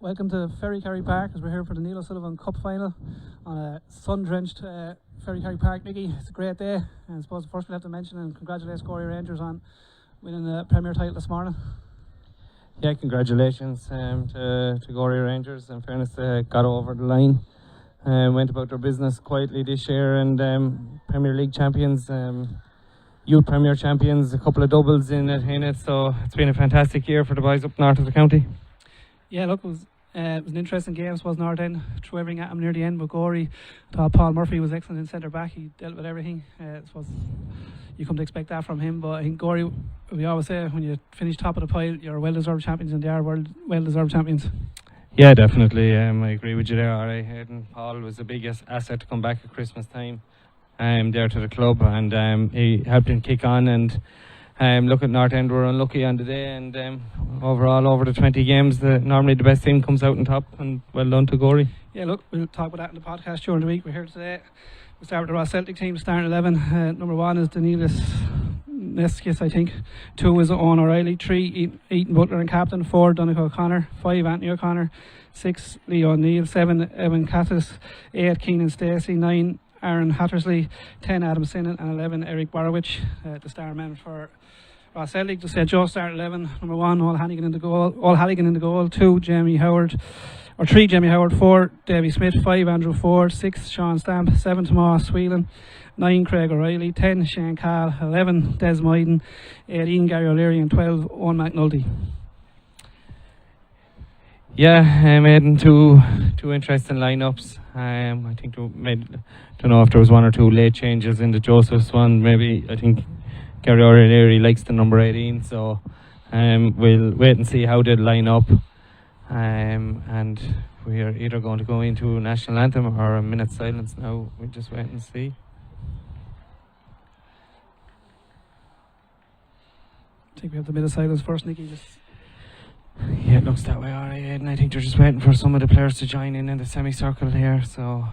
Welcome to Ferrycarrig Park as we're here for the Neil O'Sullivan Cup final on a sun-drenched Ferrycarrig Park. Nicky, it's a great day, and I suppose first we'll have to mention and congratulate Gorey Rangers on winning the Premier title this morning. Yeah, congratulations to Gorey Rangers. In fairness, got over the line, went about their business quietly this year, and Premier League champions, youth Premier champions, a couple of doubles in it. So it's been a fantastic year for the boys up north of the county. Yeah, look, it was an interesting game. I suppose North End threw everything at him near the end, but Gorey, I thought Paul Murphy was excellent in centre back. He dealt with everything. I suppose you come to expect that from him, but I think Gorey, we always say when you finish top of the pile, you're well-deserved champions, and they are well-deserved champions. Yeah, definitely. I agree with you there, Ari. Hayden Paul was the biggest asset to come back at Christmas time there to the club, and he helped him kick on. And look at North End, were unlucky on the day, and overall over the 20 games, normally the best team comes out on top, and well done to Gorey. Yeah, look, we'll talk about that in the podcast during the week. We're here today. We'll start with the Ross Celtic team, starting 11. Number 1 is Danielis Neskis, I think. 2 is Owen O'Reilly. 3, Ethan Butler and captain. 4, Donegal O'Connor. 5, Anthony O'Connor. 6, Leo O'Neill. 7, Evan Cattis. 8, Keenan Stacey. 9, Aaron Hattersley. 10, Adam Sinnen. And 11, Eric Borowicz, the star man for Ross Celtic. Just said Joe start 11. Number 1, All Halligan in the goal. 2, Jamie Howard. 3, Jamie Howard. 4, Davy Smith. 5, Andrew Ford. 6, Sean Stamp. 7, Tomas Whelan. 9, Craig O'Reilly. 10, Shane Cahill. 11, Des Moyden. 18, Gary O'Leary. And 12, Owen McNulty. Yeah, Aidan, two interesting lineups. I think don't know if there was 1 or 2 late changes in the Joseph's one. Maybe I think Gary O'Leary likes the number 18, so we'll wait and see how they line up. And we are either going to go into a national anthem or a minute's silence now. We'll just wait and see. I think we have the minute of silence first, Nicky. Yeah, it looks that way, alright, and I think they're just waiting for some of the players to join in the semicircle here. So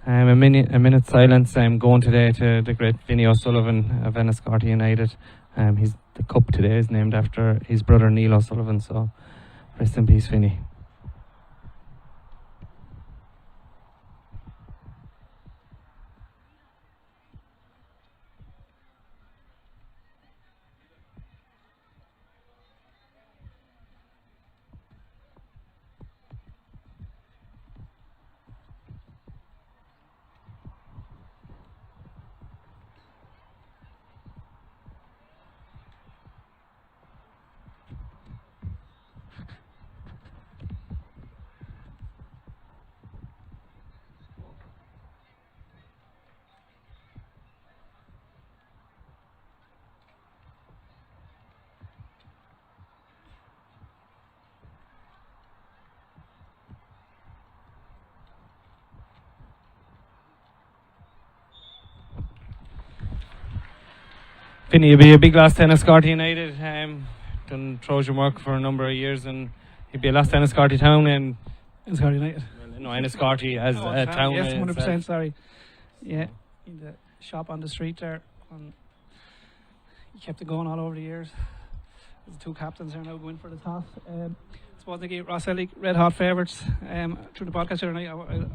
a minute's silence. Going today to the great Vinny O'Sullivan of Enniscorthy United. The cup today is named after his brother Neil O'Sullivan, so rest in peace, Vinny. Vinny will be a big loss to Enniscorthy United. Done Trojan work for a number of years, and he'd be a loss to Enniscorthy Town and Enniscorthy United. No, Enniscorthy as a town. Yes, 100%. Sorry. Yeah, in the shop on the street there. He kept it going all over the years. The 2 captains are now going for the toss. I suppose they gave Ross Celtic red hot favourites through the podcast the other night.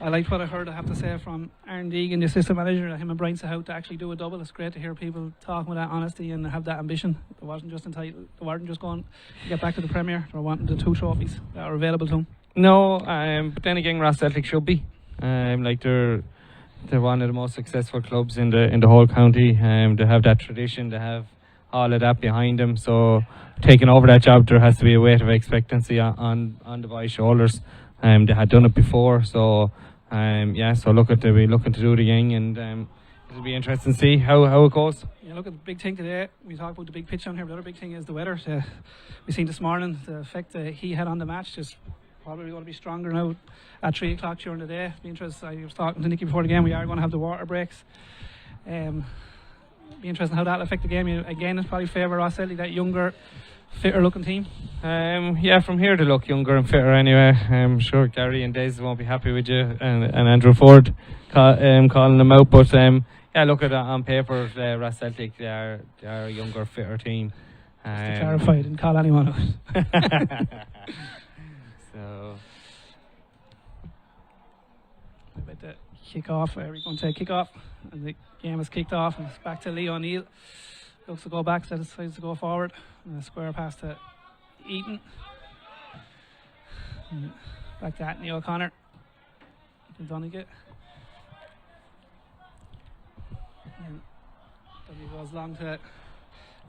I liked what I heard, I have to say, from Aaron Deegan, the assistant manager, him and Brian Sahout, to actually do a double. It's great to hear people talking with that honesty and have that ambition. They wasn't just entitled, they weren't just going to get back to the Premier. They were wanting the 2 trophies that are available to them. No, but then again, Ross Celtic should be. They're one of the most successful clubs in the whole county. They have that tradition, they have all of that behind them. So taking over that job, there has to be a weight of expectancy on the boys' shoulders. They had done it before, so so they'll be looking to do it again, and it'll be interesting to see how it goes. Yeah, look at the big thing today. We talk about the big pitch on here, but the other big thing is the weather. We've seen this morning the effect that he had on the match. Just probably going to be stronger now at 3 o'clock during the day. It'll be interesting. I was talking to Nicky before the game. We are going to have the water breaks. Be interesting how that'll affect the game. Again, it's probably favour Ross Celtic, that younger, fitter looking team. From here they look younger and fitter anyway. I'm sure Gary and Daisy won't be happy with you, and Andrew Ford calling them out, but look at that on paper. Ross Celtic, they are a younger, fitter team. Just to clarify, I didn't call anyone out. So the kick off. We're going to kick off, and the game is kicked off, and it's back to Lee O'Neill. Looks to go back, decides to go forward, and a square pass to Eaton. And back to Anthony O'Connor. To Donegan. And W goes long to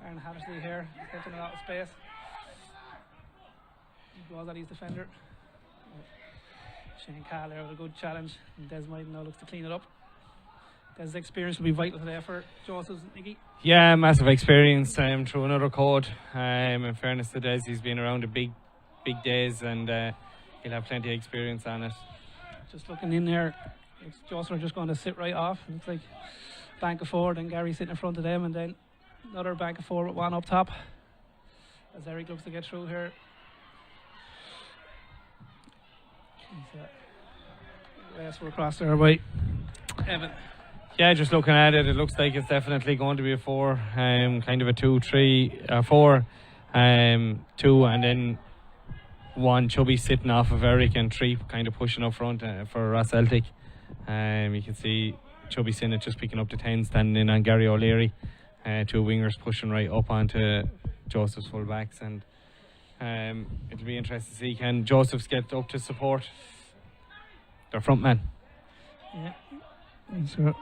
Aaron Hattersley here. He's taking a lot of space. He goes at his defender. Shane Cahill there with a good challenge, and Des Maiden now looks to clean it up. Des' experience will be vital today for Joseph's, Nicky. Yeah, massive experience through another code. In fairness to Des, he's been around the big days, and he'll have plenty of experience on it. Just looking in there, Joseph are just going to sit right off. Looks like bank of four, then Gary sitting in front of them, and then another bank of four with one up top. As Eric looks to get through here. Yes, we're across there by Evan. Yeah, just looking at it, it looks like it's definitely going to be a 4, kind of a 2-3, 4, 2, and then 1 Chubby sitting off of Eric, and 3 kind of pushing up front for Ross Celtic. You can see Chubby Sinnott just picking up the 10, standing in on Gary O'Leary. 2 wingers pushing right up onto Joseph's full backs, and it'll be interesting to see, can Joseph's get up to support their front man. Yeah. So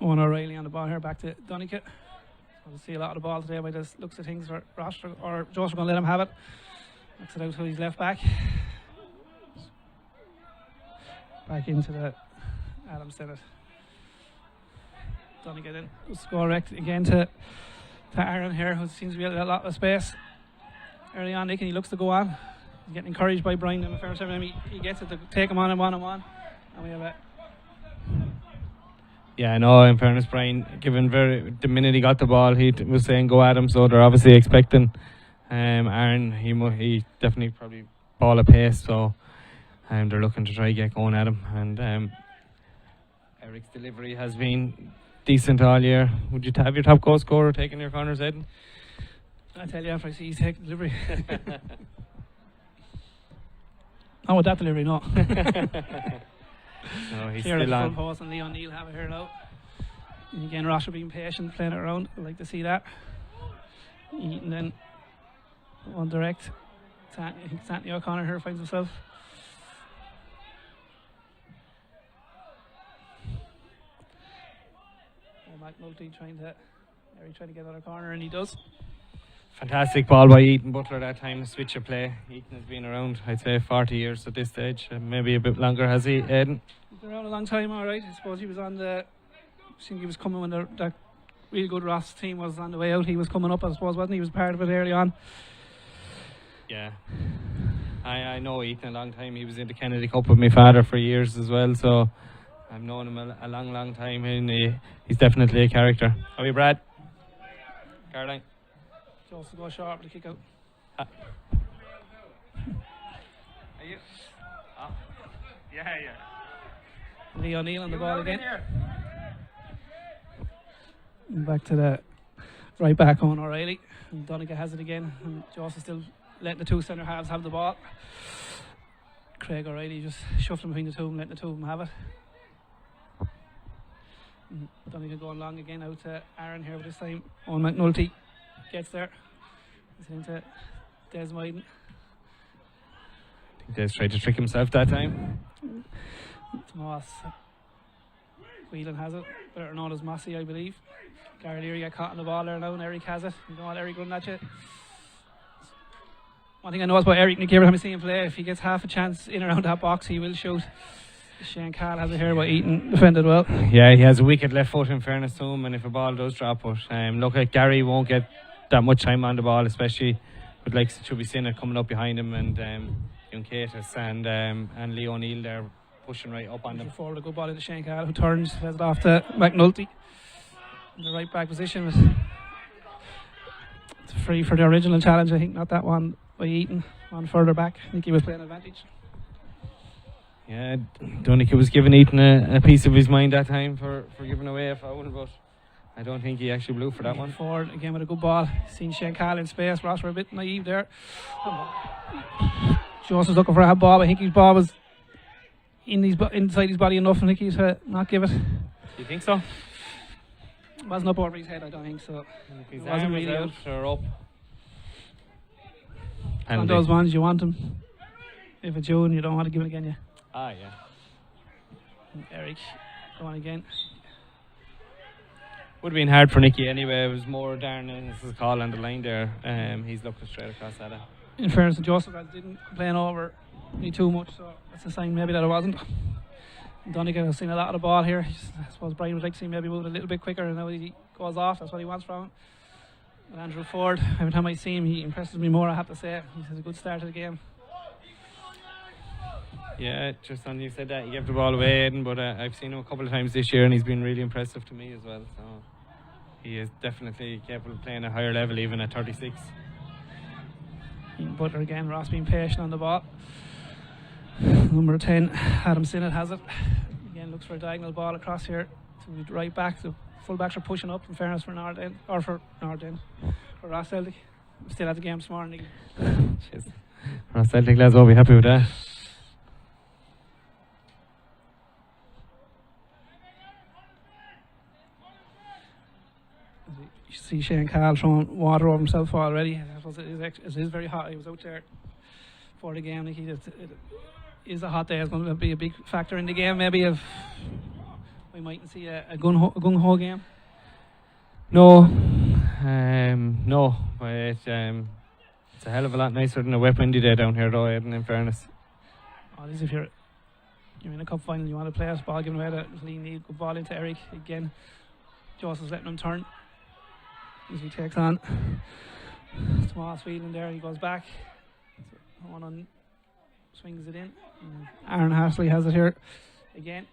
Owen O'Reilly on the ball here, back to Donegan. So we'll see a lot of the ball today by this looks of things for Ross, or Joseph going to let him have it. Looks it out to his left back. Back into the Adam Sinnott. Donegan then will score rect again to Aaron here, who seems to be a lot of space early on. Nick, and he looks to go on. He's getting encouraged by Brian in the first time. He gets it to take him on and one-on-one. And we have it. Yeah, no, in fairness, Brian, the minute he got the ball, he was saying go at him, so they're obviously expecting Aaron. He definitely probably ball of pace, so they're looking to try get going at him. And Eric's delivery has been decent all year. Would you have your top goal scorer taking your corners, Ed? I tell you, after I see he's taking delivery. Not with that delivery, no. No, he's here still at on. front post, and Leon Neal have it here now. And again, Ross are being patient, playing it around. I'd like to see that. And then one direct. I think Anthony O'Connor here finds himself. McNulty trying to get another corner, and he does. Fantastic ball by Ethan Butler that time, switch of play. Ethan has been around, I'd say, 40 years at this stage, maybe a bit longer, has he, Aidan? He's been around a long time, alright. I suppose he was on I think he was coming when that really good Ross team was on the way out. He was coming up, I suppose, wasn't he? He was part of it early on. Yeah. I know Ethan a long time. He was in the Kennedy Cup with my father for years as well, so I've known him a long time, and he's definitely a character. How are you, Brad? Caroline? Just to go short with the kick out. Are you? Oh. Yeah. Lee O'Neill on the ball again. Back to the right back on O'Reilly. And Donegan has it again. And Joseph still letting the two centre halves have the ball. Craig O'Reilly just shuffling between the two and letting the two of them have it. And Donegan going long again out to Aaron here, but this time on McNulty gets there. He's into Des Maiden. I think Des tried to trick himself that time. Moss. Whelan has it, better known as Mossy, I believe. Gary Leary got caught on the ball there now, and Eric has it. You know what, Eric running at you. One thing I know about Eric, Nick, every time I see him play, if he gets half a chance in around that box, he will shoot. Shane Cahill has it here by Eaton, defended well. Yeah, he has a wicked left foot in fairness to him, and if a ball does drop it, look like Gary won't get that much time on the ball, especially with like Chubby Sinnott coming up behind him, and Young Catus and Lee O'Neill there pushing right up on them. Forward, a good ball into Shane Cahill, who turns, heads it off to McNulty in the right back position. It's free for the original challenge, I think, not that one by Eaton. One further back, I think he was playing advantage. Yeah, Donegan was giving Ethan a piece of his mind that time for giving away a foul, but I don't think he actually blew for that one. Forward again with a good ball. Seen Shane Cahill in space. Ross were a bit naive there. Joseph's looking for a ball. I think his ball was inside his body enough for Nicky to not give it. You think so? It wasn't up over his head, I don't think so. If his It wasn't arm really is out or up. On those ones, you want them. If it's you and you don't want to give it again, yeah. Ah, yeah. And Eric, going again. Would have been hard for Nicky anyway. It was more Darren his call on the line there. He's looking straight across at it. In fairness to Joseph, I didn't complain over me too much, so that's a sign maybe that it wasn't. Donegan has seen a lot of the ball here. I suppose Brian would like to see maybe move it a little bit quicker, and now he goes off. That's what he wants from him. And Andrew Ford, every time I see him, he impresses me more, I have to say. He has a good start to the game. Yeah, just on you said that, he gave the ball away, Aidan, but I've seen him a couple of times this year and he's been really impressive to me as well. So he is definitely capable of playing a higher level even at 36. Ian Butler again, Ross being patient on the ball. Number 10, Adam Sinnott has it. Again, looks for a diagonal ball across here to the right back. The full-backs are pushing up, in fairness for Ross Celtic. Still at the game this morning. Jeez. Ross Celtic lads will be happy with that. You see Shane Carl throwing water over himself already. I suppose it is very hot. He was out there for the game. It is a hot day. It's going to be a big factor in the game. Maybe if we mightn't see a gung-ho game. No, but it's a hell of a lot nicer than a wet windy day down here though, Aidan, in fairness. At least if you're in a cup final, you want to play a ball given away to Lee Neal. Good ball into Eric again. Joseph's letting him turn as he takes on. Small speed in there, he goes back. One on swings it in. Aaron Hasley has it here again.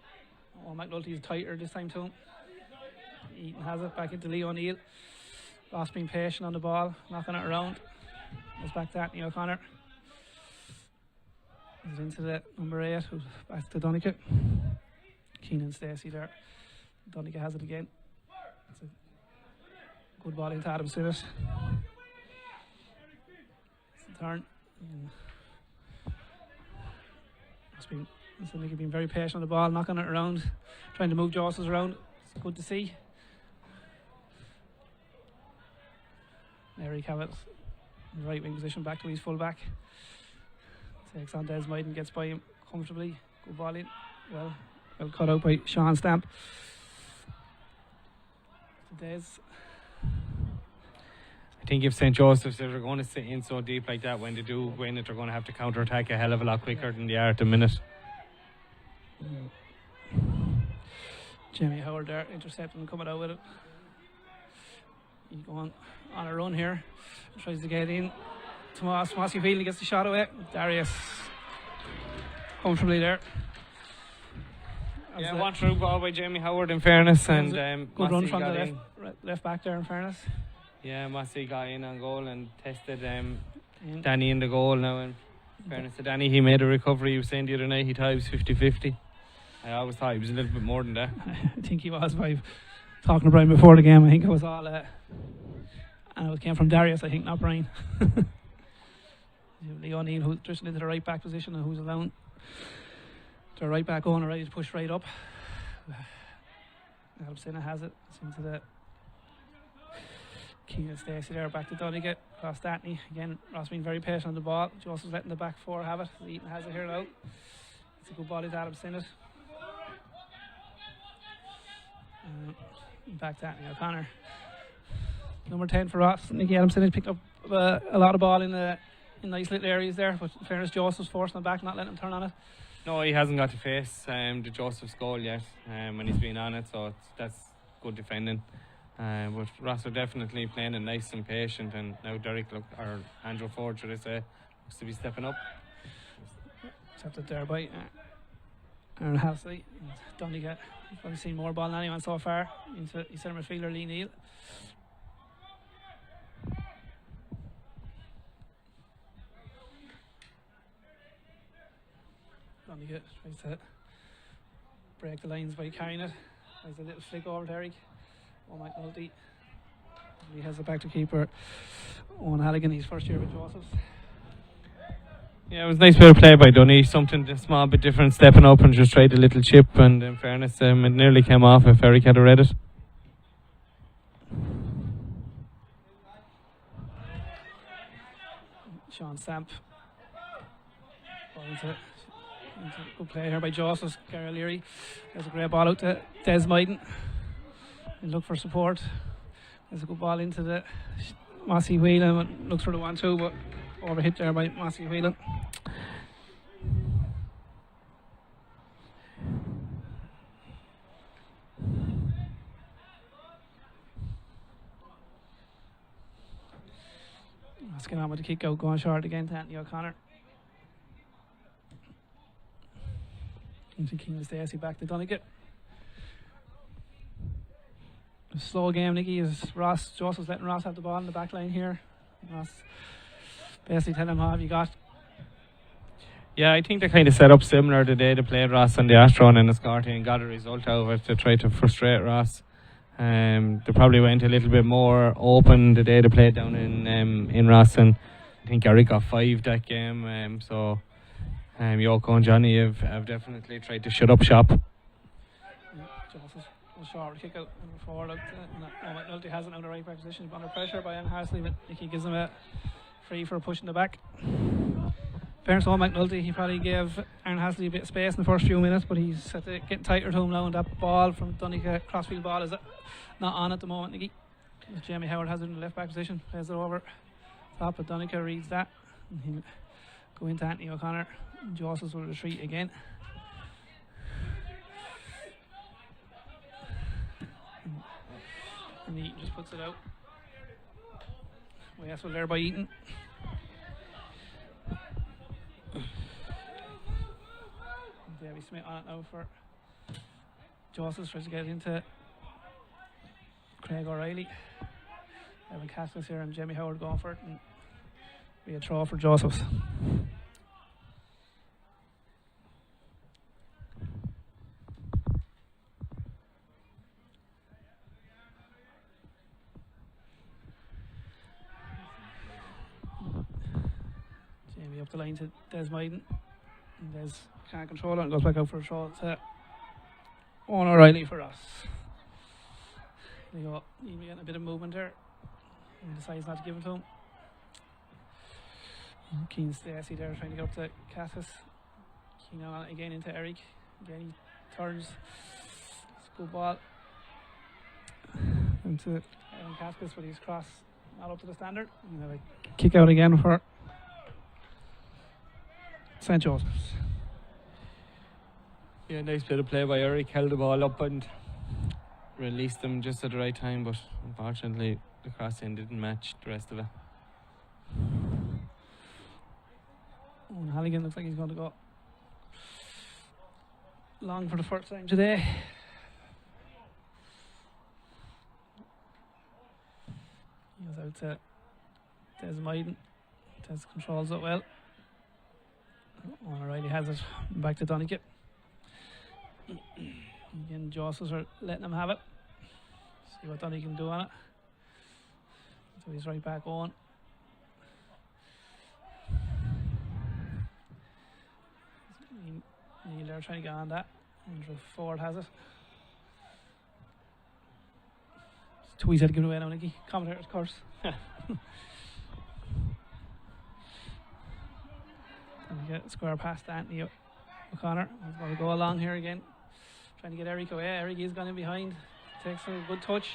McNulty is tighter this time to him. Eaton has it back into Lee O'Neill. Ross being patient on the ball, knocking it around. Goes back to Anthony O'Connor. He's into the number 8, who's back to Donnchadh. Keenan Stacey there. Donnchadh has it again. It's a good ball into Adam Sinnott. It's the turn. Nicky being very patient on the ball, knocking it around, trying to move Josses around. It's good to see. Eric have it in the right wing position, back to his full back. Takes on Des Myden, gets by him comfortably. Good ball in. Well cut out by Sean Stamp. Des. I think if St. Joseph's, if they're going to sit in so deep like that, when they do win it, they're going to have to counter-attack a hell of a lot quicker than they are at the minute. Jamie Howard there, intercepting and coming out with it. He's going on a run here. Tries to get in. Tomas Field gets the shot away. Darius comfortably there. Yeah, one through ball by Jamie Howard in fairness, and good run from the left back there in fairness. Yeah, Massey got in on goal and tested Danny in the goal now. In fairness to Danny, he made a recovery. He was saying the other night he thought he was 50-50. I always thought he was a little bit more than that. I think he was. By talking to Brian before the game, I think it was all and it came from Darius, I think, not Brian. Lee O'Neill, who's drifting into the right back position and who's allowing the right back on ready to push right up. Adam Sinnott has it. It's into the Keenan Stacey there, back to Donnchadh, across Statney. Again, Ross being very patient on the ball. Joseph's letting the back four have it. Eaton has it here now. It's a good ball into Adam Sinnott. Back to Anthony O'Connor. Number 10 for Ross. Nicky Adam Sinnott picked up a lot of ball in nice little areas there, but in fairness, Joseph's forcing him back, not letting him turn on it. No, he hasn't got to face the Joseph's goal yet when he's been on it, so that's good defending. But Ross are definitely playing it nice and patient, and now or Andrew Ford, should I say, looks to be stepping up. Accepted there by Aaron Halsey. Donnchadh, you've probably seen more ball than anyone so far into his centre midfielder Lee Neal. Donnchadh tries to break the lines by carrying it. There's a little flick over to Eric. McNulty. He has it back to keeper Owen Halligan, his first year with Joseph's. Yeah, it was a nice bit of play by Dunny. Something a small bit different, stepping up and just tried a little chip. And in fairness, it nearly came off if Ferrycarrig had read it. Sean Stamp. Good play here by Joseph. Gary O'Leary. There's a great ball out to Des Maiden. And look for support. There's a good ball into the Mossy Whelan. Looks for the 1-2, but overhit there by Mossy Whelan. Let's get on with the kick out, going short again to Anthony O'Connor. Into King Stacey, back to Donegal. A slow game, Nicky, as Joseph's letting Ross have the ball in the back line here. Ross basically telling him, how have you got? Yeah, I think they kind of set up similar the day they played Ross on the Astron in the Scotty and got a result out of it to try to frustrate Ross. They probably went a little bit more open the day they played down in Ross, and I think Eric got 5 that game. So Yoko and Johnny have definitely tried to shut up shop. Joseph was short, kick out forward. McNulty has it out of the right back position, under pressure by Aaron Harsley, but Nicky gives him a free for pushing the back. Fairness on McNulty, he probably gave Aaron Hasley a bit of space in the first few minutes, but he's getting tighter to him now, and that ball from Donegal, crossfield ball, is not on at the moment, Nicky. Jamie Howard has it in the left back position, plays it over top, but Donegal reads that, and he'll go into Anthony O'Connor. Joseph's will retreat again. And Eaton just puts it out. Westwell there by Eaton. Davy Smith on it now for Joseph, tries to get into Craig O'Reilly. Evan Caskins here and Jamie Howard going for it, and be a throw for Josephs. Jamie up the line to Des Maiden. Des can't control it and goes back out for a throw to Owen O'Reilly for us. There you go. He'll be getting a bit of movement there. He decides not to give it to him. Keen Stacey there trying to get up to Cassis. Keen on it again into Eric. Again he turns. It's a good ball. Into Evan Cassis, but he's cross not up to the standard. And have a kick out again for St. Joseph's. Yeah, nice bit of play by Eric. Held the ball up and released them just at the right time, but unfortunately the crossing didn't match the rest of it. And Halligan looks like he's going to go long for the first time today. He goes out to Des Maiden. Des controls it well. O'Reilly has it back to Donegal. Again, Josephs are letting him have it. See what Donegal can do on it. So he's right back on. Neil there trying to get on that. Andrew Ford has it. It's too easy to give it away now, Nicky. Commentator, of course. And we get a square past Anthony O'Connor. He's going to go along here again. Trying to get Eric away. Eric is gone in behind. Takes a good touch.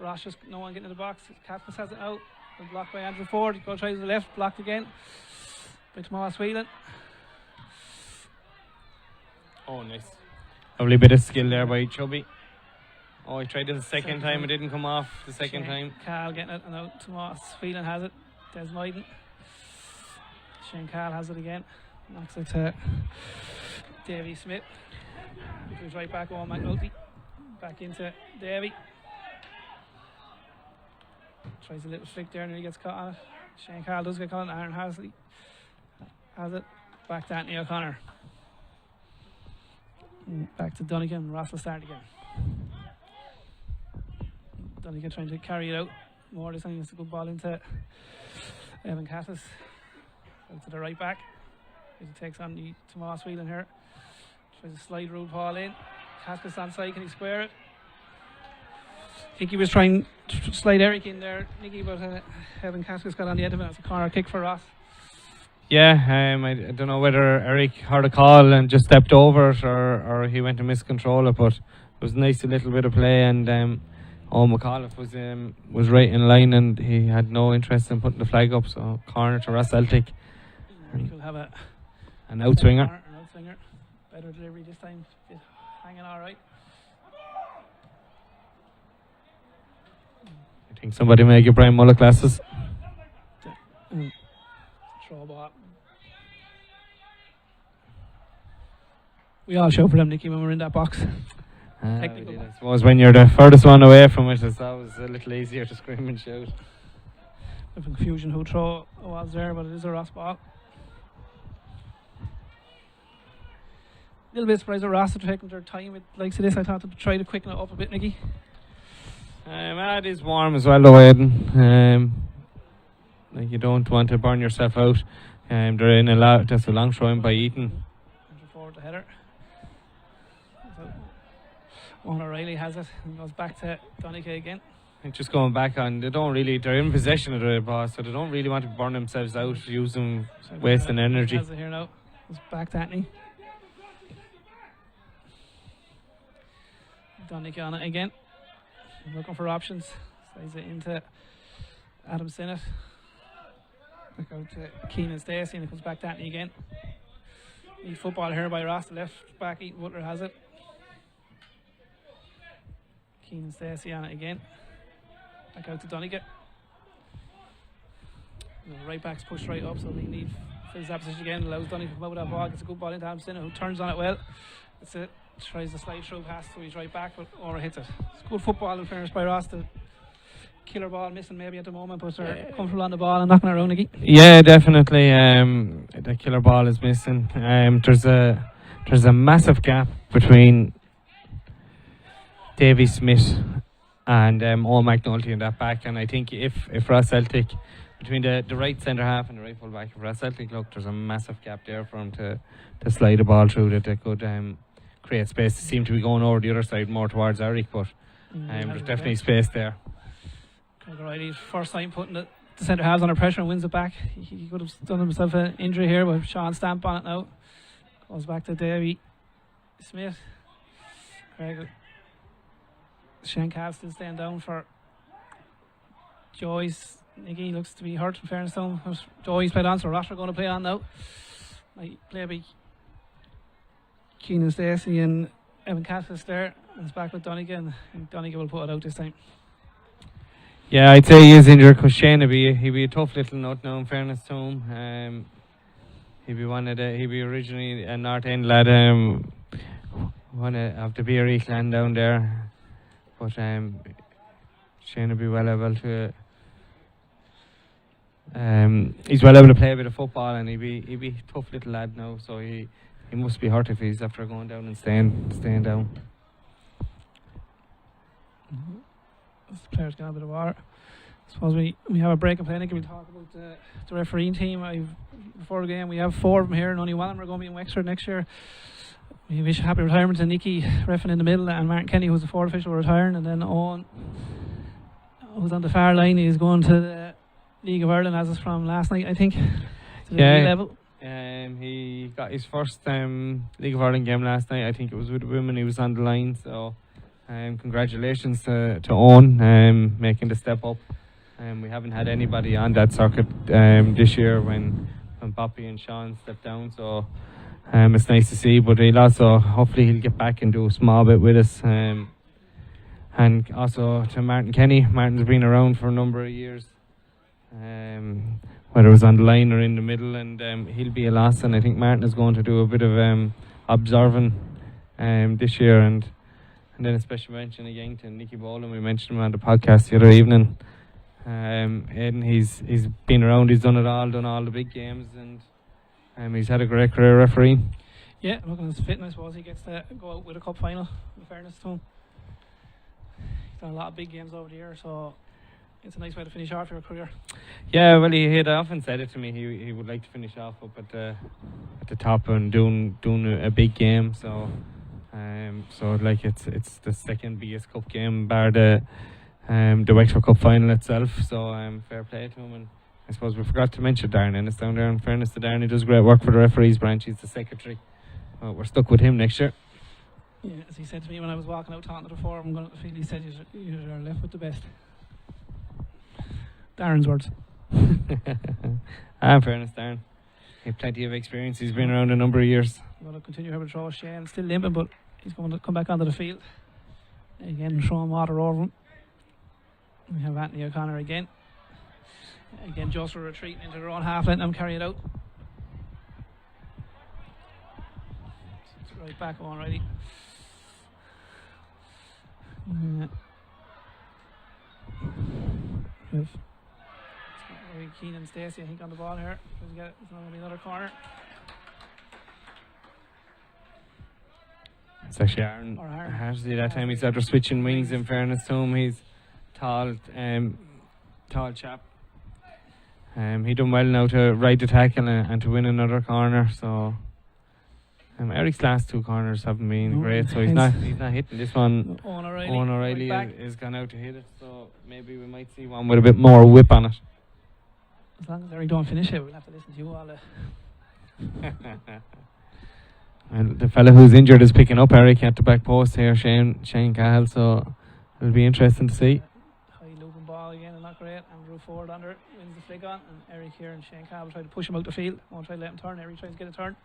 Ross just no one getting in the box. Caspas has it out. Blocked by Andrew Ford. Go tries the left. Blocked again by Tomas Whelan. Oh, nice. Lovely bit of skill there by Chubby. Oh, he tried it the second time. It didn't come off the second time. Carl getting it, and now Tomas Whelan has it. Des Maiden. Shane Carl has it again. Knocks it to Davy Smith. He's right back on McNulty. Back into Davy. Tries a little flick there and he gets caught on it. Shane Carl does get caught on it. Aaron Hasley has it. Back to Anthony O'Connor. Back to Donegal, and Ross will start again. Donegal trying to carry it out more this time. It's a good ball into Evan Cassis. Out to the right back. Takes on the Tomas Whelan here. Tries to slide Rude Paul in. Cascas on side, can he square it? I think he was trying to slide Eric in there, Nicky, but Evan Cascas got on the end of it. It's a corner kick for Ross. Yeah, I don't know whether Eric heard a call and just stepped over it, or he went to miscontrol it, but it was a nice little bit of play, and McAuliffe was right in line, and he had no interest in putting the flag up, so corner to Ross Celtic. He could have an outswinger. Better delivery this time. Hanging all right. I think somebody may give Brian Muller glasses. Throw ball. We all show for them, Nicky, when we're in that box. Technical. I suppose when you're the furthest one away from it, it's always a little easier to scream and shout. A confusion who throw was there, but it is a Ross ball. A little bit surprised that Ross are taking their time with likes of this. I thought they'd try to quicken it up a bit, Nicky. It is warm as well, though, Aidan. Like, you don't want to burn yourself out. They're in that's a long throw in by Eaton. Forward the header. Owen O'Reilly has it and goes back to Donaghy again. Just going back on, they're in possession of the ball, so they don't really want to burn themselves out, wasting energy. Has it here now. It's back to Anthony. Donaghy on it again. Looking for options. Slides it into Adam Sinnott. Back out to Keenan Stacey, and it comes back to Anthony again. Neat football here by Ross, the left back. Eaton Butler has it. Keenan Stacey on it again. Back out to Donaghy. The right back's pushed right up, so they need fills that position again. Allows Donaghy to come out with that ball. Gets a good ball into Adam Sinnott, who turns on it well. That's it. Tries to slide through pass to his right back, but overhits it. It's good football in fairness by Ross. The killer ball missing maybe at the moment, but they're comfortable on the ball and knocking it around again. Yeah, definitely. The killer ball is missing. There's a massive gap between Davy Smith and Owen McNulty in that back, and I think if Ross Celtic, between the right centre half and the right full back, if Ross Celtic look, there's a massive gap there for him to slide the ball through that they could create space. They seem to be going over the other side more towards Eric, but there's definitely space there. Riley's first time putting the centre halves under pressure and wins it back. He could have done himself an injury here, but Sean Stamp on it now. Goes back to Davy Smith. Shane Cav still staying down for Joyce. Nicky looks to be hurt in fairness to him. Joyce played on, so Ross are going to play on now. Might play by Keenan Stacey and Evan Cassis there. And it's back with Donaghy, and Donaghy will put it out this time. Yeah, I'd say he is injured because Shane he'd be a tough little nut now, in fairness to him. He'd be originally a North End lad, one of the BRE clan down there. But Shane would be well able to he's well able to play a bit of football, and he'd be a tough little lad now, so he must be hurt if he's after going down and staying down. This player's got a bit of water. I suppose we have a break of play. I think we'll talk about the refereeing team. Before the game, we have 4 of them here, and only one of them are going to be in Wexford next year. We wish happy retirement to Nicky, reffing in the middle, and Martin Kenny, who's the 4th official, retiring, and then Owen, who's on the far line. He's going to the League of Ireland as is from last night, I think. To the level. He got his first League of Ireland game last night. I think it was with the women. He was on the line, so congratulations to Owen making the step up. We haven't had anybody on that circuit this year when Boppy and Sean stepped down, so it's nice to see. But hopefully he'll get back and do a small bit with us. And also to Martin Kenny. Martin's been around for a number of years, whether it was on the line or in the middle, and he'll be a loss. And I think Martin is going to do a bit of observing this year, and then a special mention again to Nicky Boland. We mentioned him on the podcast the other evening. Aidan, he's been around, he's done it all, done all the big games, and he's had a great career refereeing. Yeah, looking at his fitness, I suppose he gets to go out with a cup final, in fairness to him. He's done a lot of big games over the year, so it's a nice way to finish off your career. Yeah, well, he had often said it to me. He would like to finish off up at the top and doing a big game. So like it's the second biggest cup game, bar the Wexford Cup final itself. So fair play to him. And I suppose we forgot to mention Darren Ennis down there. In fairness to Darren, he does great work for the referees branch. He's the secretary. We're stuck with him next year. Yeah, as he said to me when I was walking out talking to the forum, I'm going to feel, he said you're left with the best. Darren's words. In fairness, Darren, he had plenty of experience. He's been around a number of years. I'm going to continue having a throw. Shane still limping, but he's going to come back onto the field. Again, throwing water over him. We have Anthony O'Connor again. Again, just retreating into their own half, letting them carry it out. It's right back on, righty. Very keen and Stacey, I think, on the ball here. It's not going to be another corner. It's actually Aaron Harsley that time. He's after switching wings. In fairness to him, he's tall chap. He done well now to ride the tackle and to win another corner. So Eric's last two corners haven't been great, so he's not hitting this one. Owen O'Reilly is gone out to hit it, so maybe we might see one with a bit more whip on it. As long as Eric don't finish it, we'll have to listen to you all. And the fella who's injured is picking up Eric at the back post here, Shane Cahill, so it'll be interesting to see. High looping ball again, and not great. Andrew Ford under it, wins the flick on, and Eric here and Shane Cahill try to push him out the field. Won't try to let him turn. Eric tries to get a turn.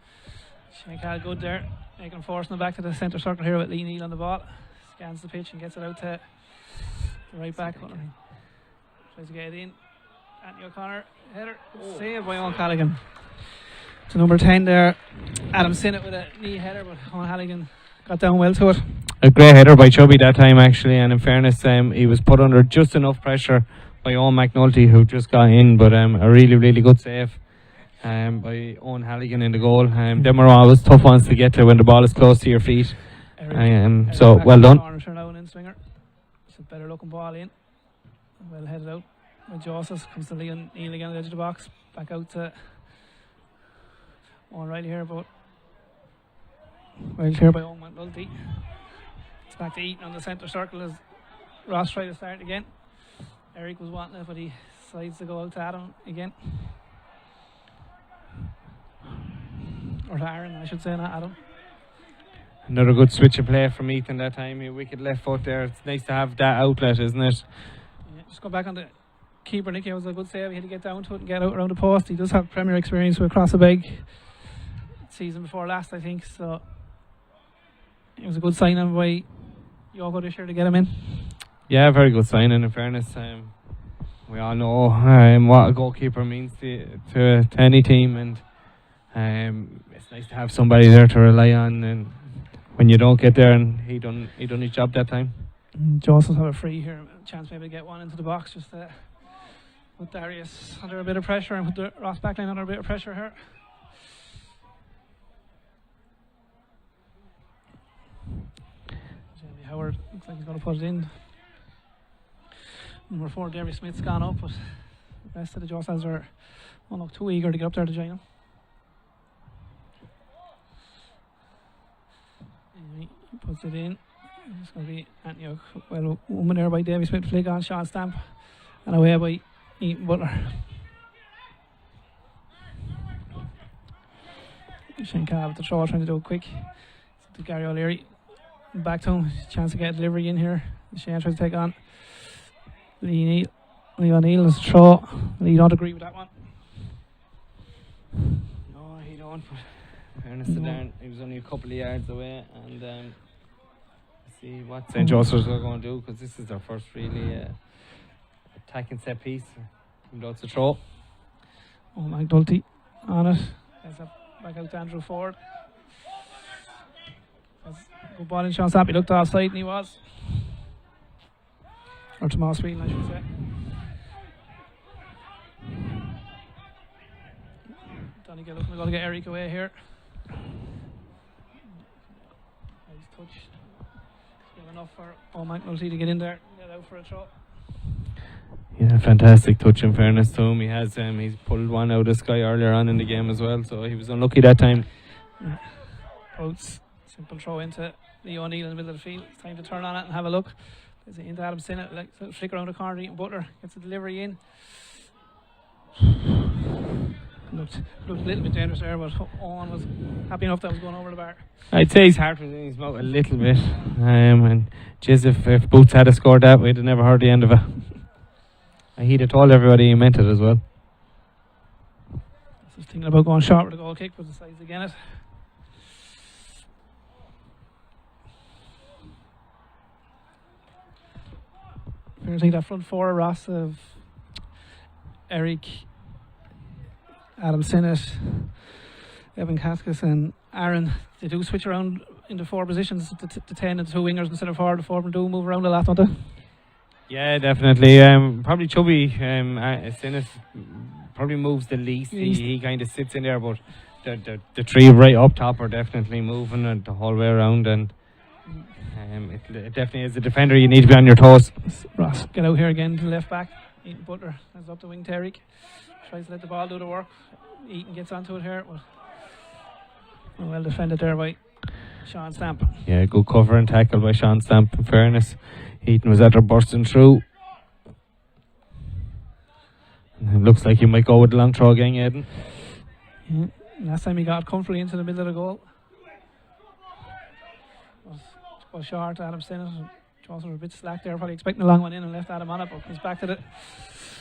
Shane Cahill good there, making forcing it back to the centre circle here with Lee Neal on the ball. Scans the pitch and gets it out to the right back. Tries to get it in. Anthony O'Connor, header, saved by Owen Callaghan. To number 10 there, Adam Sinnott with a knee header, but Owen Callaghan got down well to it. A great header by Chubby that time, actually, and in fairness, he was put under just enough pressure by Owen McNulty, who just got in, but a really, really good save by Owen Halligan in the goal. Them are always tough ones to get to when the ball is close to your feet. So well done. It's a better looking ball in. Well headed out by Joseph. Comes to Leon Neal again at the edge of the box. Back out to Owen Riley here, but well clear by Owen McNulty. It's back to Eaton on the centre circle as Ross tried to start again. Eric was wanting it, but he decides to go out to Adam again. Or to Aaron, I should say, not Adam. Another good switch of play from Ethan that time. A wicked left foot there. It's nice to have that outlet, isn't it? Yeah, just go back on the keeper. Nicky was a good save. He had to get down to it and get out around the post. He does have Premier experience with across the big season before last, I think. So it was a good signing by Yogo this year to get him in. Yeah, very good signing. In fairness, we all know what a goalkeeper means to any team, and it's nice to have somebody there to rely on. And when you don't get there, and he done his job that time. Joseph have a free here, a chance maybe to get one into the box. Just with Darius under a bit of pressure and with the Ross backline under a bit of pressure here. Jamie Howard looks like he's going to put it in. Number 4, Derry Smith's gone up, but the rest of the Josephs are too eager to get up there to join him. He puts it in. It's going to be Anthony woman there by Davy Smith, flick on, Sean Stamp, and away by Ethan Butler. Shane Cahill with the throw, trying to do it quick. To Gary O'Leary. Back to him, chance to get a delivery in here. Shane tries to take on Lee O'Neill is throw. Lee don't agree with that one. No, he don't. But fairness to Darren, he was only a couple of yards away, and let's see what St. Joseph's are going to do, because this is their first really attacking set piece. Lots of throw. Oh, McNulty on it. There's a back out to Andrew Ford. Good ball in Sean Stamp. He looked offside and he was. Or Tomas Whelan, I should say. Donegal looking to get Eric away here. Nice touch. Give enough for McNulty to get in there and get out for a throw. Yeah, fantastic touch in fairness to him. He has he's pulled one out of the sky earlier on in the game as well, so he was unlucky that time. Yeah. Boats, simple throw into Leo O'Neill in the middle of the field. It's time to turn on it and have a look. There's it into Adam Sinnott, like flick around the corner, Eaton Butler gets the delivery in. Looked a little bit dangerous there, but Owen was happy enough that was going over the bar. I'd say his heart was in his mouth a little bit, and jeez, if Boots had scored that, we'd have never heard the end of it. He'd have told everybody he meant it as well. I was thinking about going short with a goal kick, but decides against it. I think that front four, Ross, of Eric, Adam Sinnott, Evan Kaskis and Aaron, they do switch around into four positions, the 10 and the two wingers instead of four. The four do move around a lot, don't they? Yeah, definitely. Probably Chubby, Sinnott probably moves the least. He kind of sits in there, but the three right up top are definitely moving the whole way around, and it definitely is a defender. You need to be on your toes. Ross, get out here again to the left back. Eaton Butler has up the wing. Tariq tries to let the ball do the work. Eaton gets onto it here. Well defended there by Sean Stamp. Yeah, good cover and tackle by Sean Stamp. In fairness, Eaton was after bursting through. And it looks like you might go with the long throw again, Aidan. Yeah. Last time he got comfortably into the middle of the goal. Was short, Adam Sinnott. Johnson was a bit slack there, probably expecting a long one in and left Adam on it, but comes back to the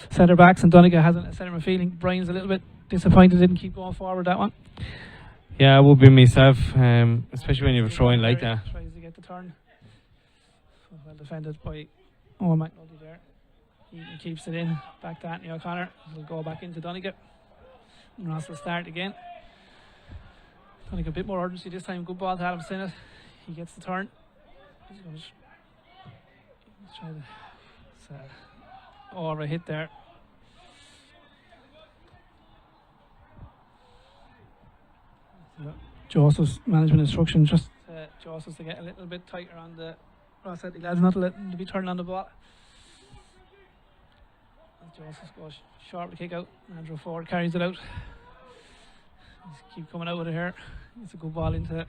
centre backs, and Donegal has a centre feeling. Brian's a little bit disappointed, didn't keep going forward that one. Yeah, it would be myself, especially when you're throwing like that. Tries to get the turn. Well defended by Owen McNulty there. He keeps it in. Back to Anthony O'Connor. He'll go back into Donegal. And Ross will start again. Donegal a bit more urgency this time. Good ball to Adam Sinnott. He gets the turn. He's going to try to over a hit there. Joseph's management instruction just Joseph's to get a little bit tighter on the Ross Celtic lads, not to let them to be turning on the ball. Joseph goes short with the kick out. Andrew Ford carries it out. Just keep coming out with it here. It's a good ball into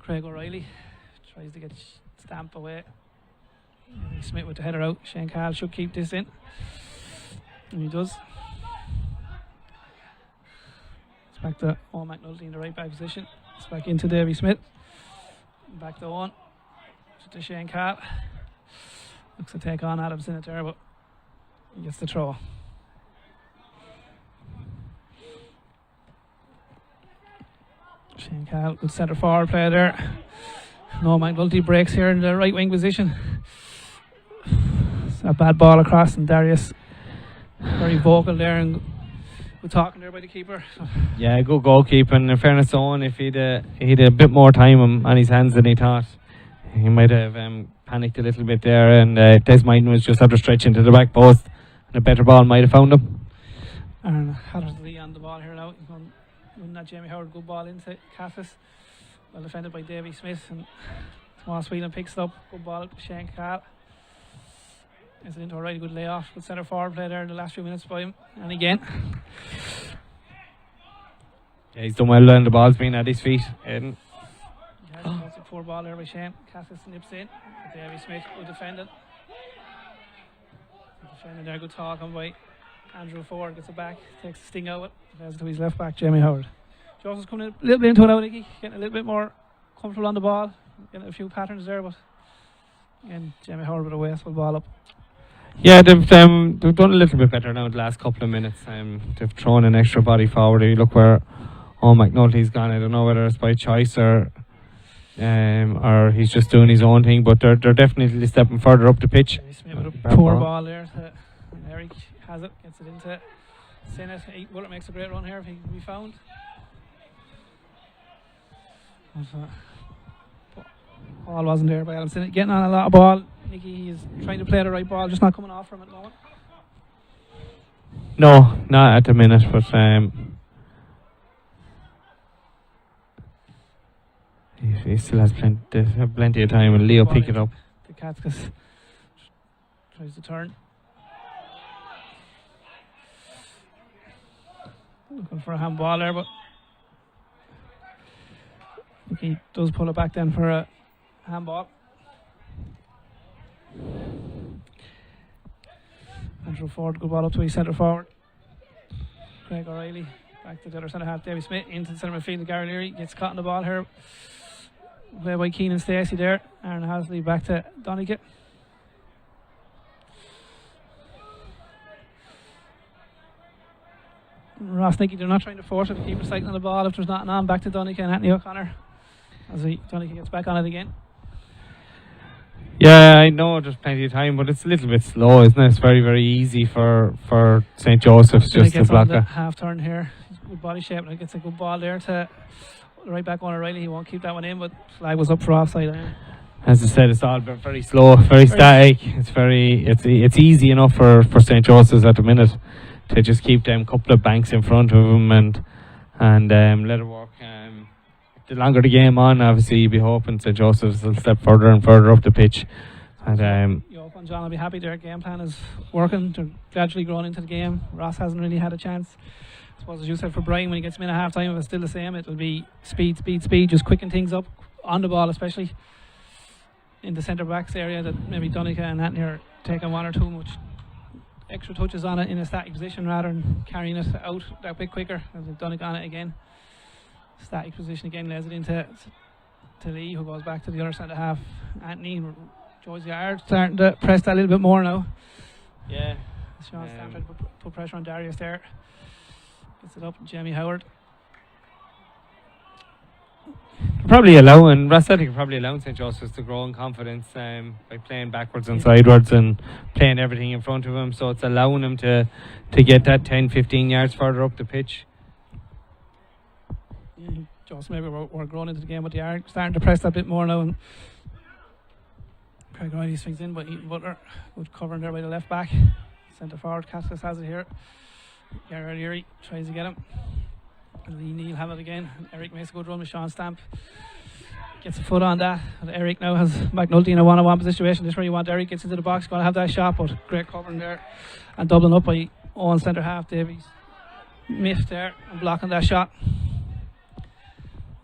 Craig O'Reilly. Tries to get Stamp away. Smith with the header out. Shane Carl should keep this in. And he does. It's back to Owen McNulty in the right back position. It's back into Davy Smith. Back to Owen. To Shane Carl. Looks to take on Adam Sinnott there, but he gets the throw. Shane Carl, good centre forward player there. No, McNulty breaks here in the right wing position. It's a bad ball across, and Darius very vocal there and good talking there by the keeper. Yeah, good goalkeeping. In fairness to Owen, if he'd a bit more time on his hands than he thought, he might have panicked a little bit there, and Des Martin was just after stretching to the back post, and a better ball might have found him. And Hattersley on the ball here now. He's going to win that. Jamie Howard, good ball into Cassis. Well defended by Davy Smith, and Thomas Whelan picks it up. Good ball to Shane Carl. It's into a really good layoff. Good centre forward play there in the last few minutes by him. And again. Yeah, he's done well and the ball's been at his feet. Yeah, that's a poor ball there by Shane. Cassis nips in. Davy Smith, good defending. Defending there, good talking by Andrew Ford. Gets it back, takes the sting out of it. There's to his left back, Jamie Howard. Joseph's coming a little bit into it now, Nicky. Getting a little bit more comfortable on the ball. Getting a few patterns there, but again, Jamie Howard with a wasteful ball up. Yeah, they've done a little bit better now in the last couple of minutes. They've thrown an extra body forward. You look where McNulty's gone. I don't know whether it's by choice or he's just doing his own thing, but they're definitely stepping further up the pitch. Poor ball there. Eric has it, gets it into Sinnott. Well, it makes a great run here if he can be found. Ball wasn't there by Adam Sinnott. Getting on a lot of ball. Nicky is trying to play the right ball, just not coming off from it at the moment. No, not at the minute, but he still has plenty of time, and Leo pick it up. The Katskas tries to turn. Looking for a handball there, but he does pull it back then for a handball. Andrew Ford, good ball up to his centre forward. Craig O'Reilly back to the other centre half. Davy Smith into the centre midfield. Gary Leary gets caught in the ball here. Played by Keenan Stacey there. Aaron Hasley back to Donnigan. Ross Nicky, they're not trying to force it to keep recycling the ball. If there's nothing on, back to Donnigan and Anthony O'Connor as Donnigan gets back on it again. Yeah, I know there's plenty of time, but it's a little bit slow, isn't it? It's very, very easy for St. Joseph's just to block it. Half turn here. Good body shape, and it gets a good ball there to right back on O'Reilly. He won't keep that one in, but flag was up for offside. As I said, it's all very slow, very static. It's easy enough for St. Joseph's at the minute to just keep them couple of banks in front of them and let it work. The longer the game on, obviously you'll be hoping St. Joseph's will step further and further up the pitch. And you hope John will be happy their game plan is working. They're gradually growing into the game. Ross hasn't really had a chance. I suppose as you said for Brian, when he gets him in at half time, if it's still the same, it'll be speed, just quicken things up on the ball, especially in the centre backs area, that maybe Donnigan and Anthony are taking one or two much extra touches on it in a static position rather than carrying it out that bit quicker. As Donnigan on it again. Static position again, lays it into Lee, who goes back to the other centre half. Anthony, Joyce Yard starting to press that a little bit more now. Yeah. Sean Stanford put pressure on Darius there. Gets it up, Jamie Howard. Ross Celtic are probably allowing St. Joseph's to grow in confidence by playing backwards and sidewards and playing everything in front of him. So it's allowing him to get that 10-15 yards further up the pitch. Just maybe we're growing into the game, but they are starting to press that bit more now. And Craig Riley swings in, but Ethan Butler, good covering there by the left back. Centre forward, Cassis has it here. Gary Leary tries to get him. And Lee Neal have it again. And Eric makes a good run with Sean Stamp. Gets a foot on that. And Eric now has McNulty in a one-on-one situation. This is where you want Eric, gets into the box, going to have that shot, but great covering there. And doubling up by Owen centre half. Davies missed there and blocking that shot.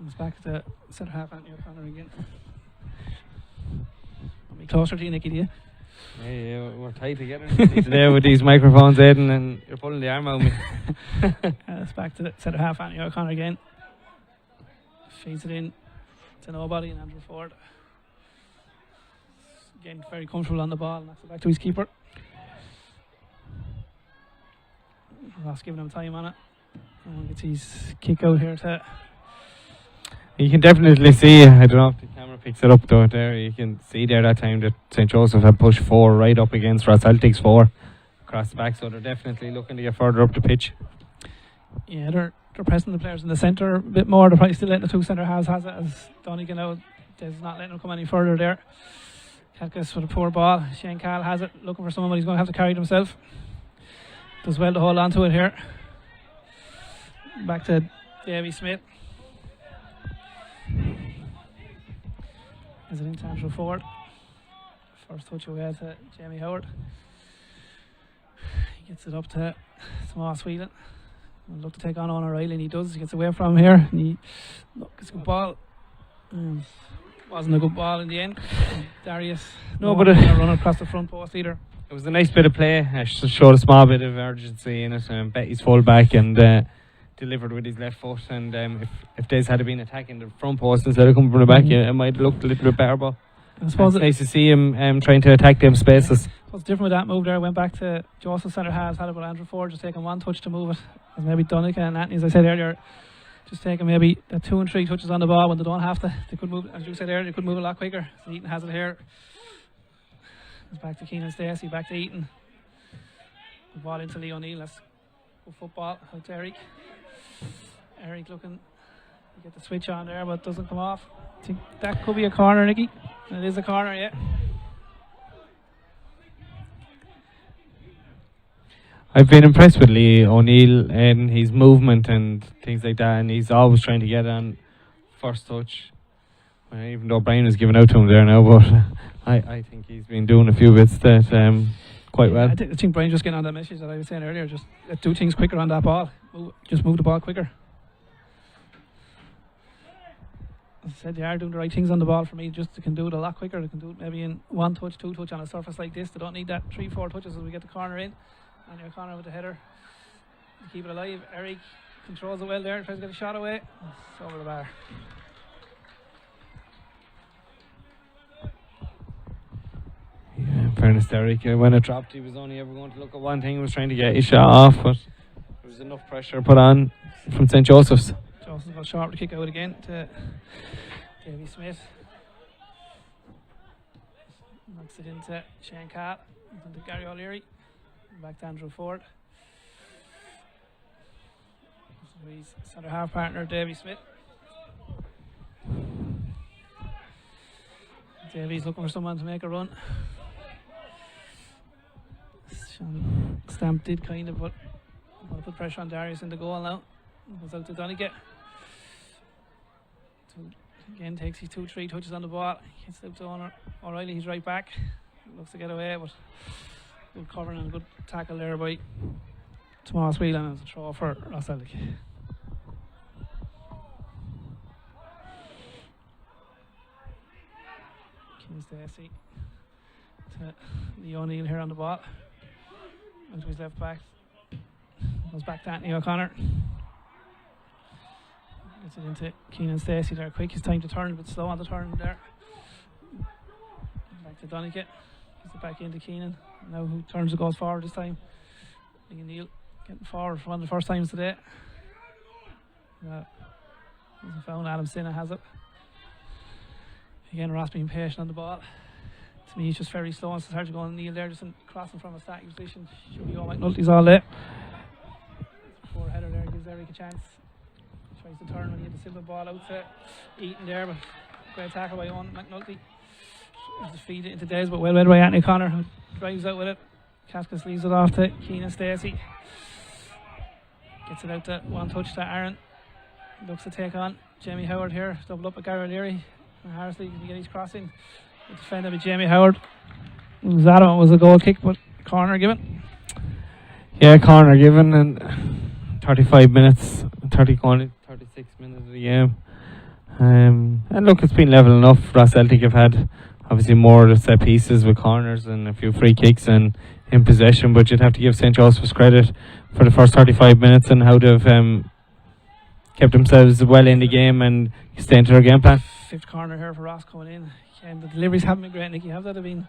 It's back to centre half Anthony O'Connor again. I'll be closer to you, Nicky, do you? Yeah, we're tight together today with these microphones, Aidan, and you're pulling the arm out of me. It's back to centre half Anthony O'Connor again. Feeds it in to nobody, and Andrew Ford. Again, very comfortable on the ball, and knocks it back to his keeper. Ross giving him time on it. And gets his kick out here to. You can definitely see, I don't know if the camera picks it up though, there you can see there that time that St. Joseph had pushed 4 right up against Ross Celtic's 4 across the back, so they're definitely looking to get further up the pitch. Yeah, they're pressing the players in the centre a bit more. They're probably still letting the two centre halves has it, as Donnigan out. There's not letting them come any further there. Kalkas with a poor ball. Shane Cahill has it, looking for someone, but he's going to have to carry it himself. Does well to hold on to it here. Back to Davy Smith. Is it into Andrew Ford? First touch away to Jamie Howard. He gets it up to Tomas Whelan. He'll look to take on O'Reilly, and he does. He gets away from him here, and he gets a good ball. Wasn't a good ball in the end. Darius, but run across the front post either. It was a nice bit of play. Showed a small bit of urgency in it. Betty's full back and delivered with his left foot. And if Des had been attacking the front post instead of coming from the back, it might have looked a little bit better. But I suppose it's nice to see him trying to attack them spaces. What's different with that move there? Went back to Joseph centre halves, had it, but Andrew Ford just taking one touch to move it. As maybe Donnigan and Anthony, as I said earlier, just taking maybe 2 and 3 touches on the ball when they don't have to. They could move, as you said earlier, they could move a lot quicker. So Eaton has it here. It's back to Keenan Stacey, back to Eaton. The ball into Lee O'Neill. That's good football. Out to Eric. Eric looking to get the switch on there, but doesn't come off. I think that could be a corner, Nicky. It is a corner, yeah. I've been impressed with Lee O'Neill and his movement and things like that, and he's always trying to get on first touch. Even though Brian is giving out to him there now, but I think he's been doing a few bits that quite well. I think Brian just getting on that message that I was saying earlier. Just do things quicker on that ball. Just move the ball quicker. As I said, they are doing the right things on the ball for me. Just they can do it a lot quicker. They can do it maybe in 1 touch, 2 touch on a surface like this. They don't need that 3-4 touches as we get the corner in. And your corner with the header to keep it alive. Eric controls it well there. Tries to get a shot away. It's over the bar. Yeah, in fairness to Eric, when it dropped, he was only ever going to look at one thing. He was trying to get his shot off, but there was enough pressure put on from St. Joseph's. Joseph's got sharp to kick out again to Davy Smith. Knocks it into Shane Catt, into Gary O'Leary, back to Andrew Ford. So his centre half partner Davy Smith. Davy's looking for someone to make a run. Sean Stamp did kind of put pressure on Darius in the goal now. Goes out to Donigate. Again takes his 2-3 touches on the ball. Gets out to O'Reilly, he's right back. Looks to get away, but good covering and good tackle there by Tomas Whelan as a throw for Ross Celtic. Keane Stacey to Lee O'Neill here on the ball. Into his left back. Goes back to Anthony O'Connor. Gets it into Keenan Stacey there quick. His time to turn, a bit slow on the turn there. Back to Donigate. Gets it back into Keenan. Now who turns and goes forward this time? Lee O'Neill getting forward for one of the first times today. Hasn't found Adam Sinna has it. Again, Ross being patient on the ball. To me, he's just very slow, and it's hard to go on Neil there, just crossing from a static position. Should be all McNulty's all day. Poor header there gives Eric a chance. Tries to turn when he had the silver ball out to Eaton there, but great tackle by Owen McNulty. Just feed it into Des, but well read by Anthony Connor, who drives out with it. Cascas leaves it off to Keenan Stacey. Gets it out to 1 touch to Aaron. Looks to take on Jamie Howard here. Double up with Gary O'Leary. And Harrisley can get his crossing. Defended by Jamie Howard. Zadam was a goal kick, but corner given. Yeah, corner given, and 35 minutes, 36 minutes of the game. And look, it's been level enough. Ross Celtic have had obviously more of the set pieces with corners and a few free kicks and in possession, but you'd have to give St. Joseph's credit for the first 35 minutes and how they've kept themselves well in the game and staying to their game plan. Fifth corner here for Ross coming in. And the deliveries haven't been great, Nicky. Have they been?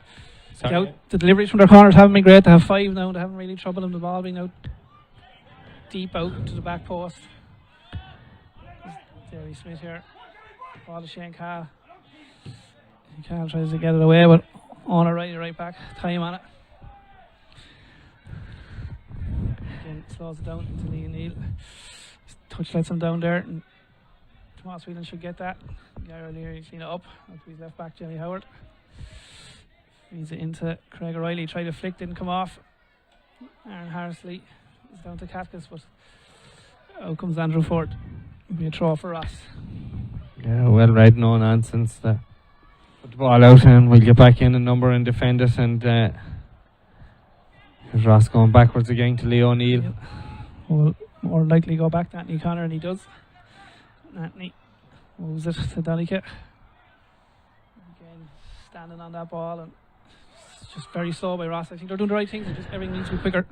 Sorry. The deliveries from their corners haven't been great. They have 5 now. They haven't really troubled them. The ball being out deep out to the back post. Terry Smith here. Ball to Shane Cahill. Cahill tries to get it away, but on a right back. Time on it. Again, slows it down to Lee O'Neill. Touch lets him down there. And Tomas Whelan should get that. Gary O'Leary clean it up. Up to his left back, Jamie Howard. Feeds it into Craig O'Reilly. Tried to flick, didn't come off. Aaron Harrisley is down to Cascas, but out comes Andrew Ford. It'll be a throw for Ross. Yeah, well read, no nonsense. Put the ball out and we'll get back in a number and defend it. And here's Ross going backwards again to Leo O'Neill. Yep. Will more likely go back to Anthony Connor, and he does. Anthony moves it to Donigate. Again, standing on that ball, and it's just very slow by Ross. I think they're doing the right things, just everything needs to be quicker.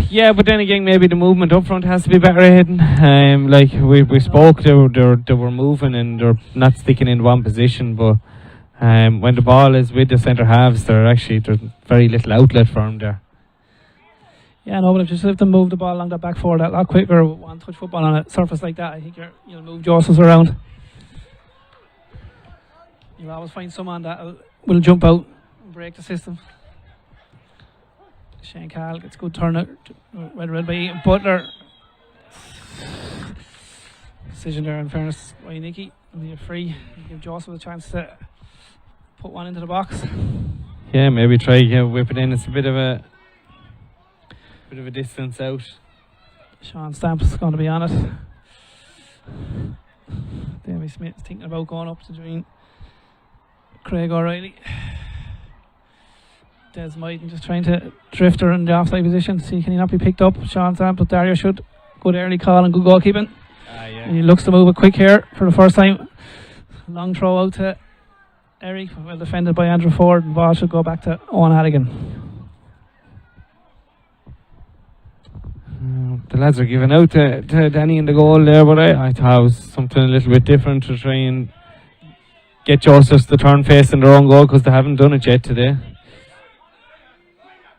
Yeah, but then again, maybe the movement up front has to be better, Hayden. Like we spoke, they were moving and they're not sticking in one position, but when the ball is with the centre halves, there's very little outlet for them there. Yeah, no, but if they move the ball along that back forward a lot quicker, one touch football on a surface like that, I think you'll move Josephs around. You'll always find someone that will jump out and break the system. Shane Cahill gets a good turn out. Read by Ian Butler. Decision there, in fairness, by Nicky. It'll be a free. Give Joseph a chance to put one into the box. Yeah, maybe try whip it in. It's a bit of a distance out. Sean Stamp's going to be on it. Davy Smith's thinking about going up to join Craig O'Reilly. Des Myden just trying to drift her in the offside position. See, can he not be picked up? Sean Stamp, but Dario should. Good early call and good goalkeeping. Yeah. And he looks to move it quick here for the first time. Long throw out to Eric, well defended by Andrew Ford. The ball should go back to Owen Halligan. The lads are giving out to Danny in the goal there, but I thought it was something a little bit different to try and get Josephs to turn face in their own goal, because they haven't done it yet today.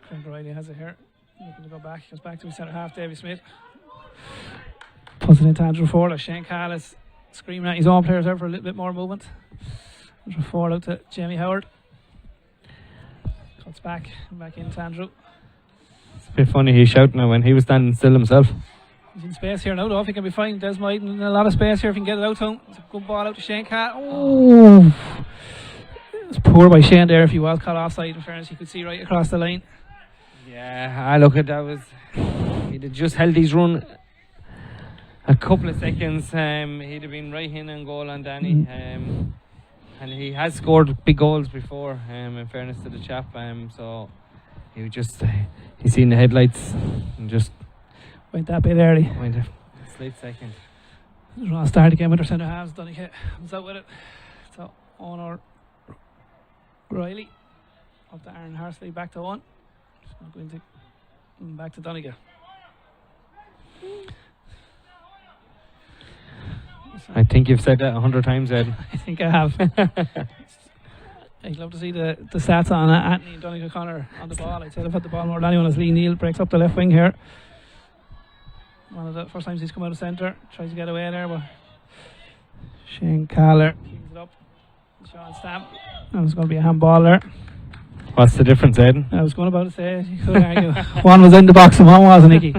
Craig Riley has it here. Looking to go back. Goes back to his centre half, Davy Smith. Puts it into Andrew Ford. As Shane Cahill is screaming at his own players there for a little bit more movement. Andrew Ford out to Jamie Howard. Cuts back into Andrew. It's a bit funny he's shouting now when he was standing still himself. He's in space here now though, if he can be fine. Des Myden in a lot of space here if he can get it out to him. It's a good ball out to Shane Cahill. Oh! It was poor by Shane there if he was caught offside. In fairness, you could see right across the line. Yeah, I look at that. He'd have just held his run a couple of seconds. He'd have been right in and goal on Danny. And he has scored big goals before, in fairness to the chap. So he just he seen the headlights and just went that bit early. Went a slight second. Ross started again with their centre halves. Donny was out with it. So Honor Riley up to Aaron Harsley, back to one. Going to back to Donegal. I think you've said that 100 times, Ed. I think I have. I'd love to see the stats on Anthony and Donegal Connor on the ball. I'd say they've had the ball more than anyone as Lee Neal breaks up the left wing here. One of the first times he's come out of centre, tries to get away there, but Shane Cahill keeps it up. Sean Stamp, and it's going to be a handball there. What's the difference, Ed? I was going about to say, you couldn't argue. One was in the box and one wasn't, Nicky.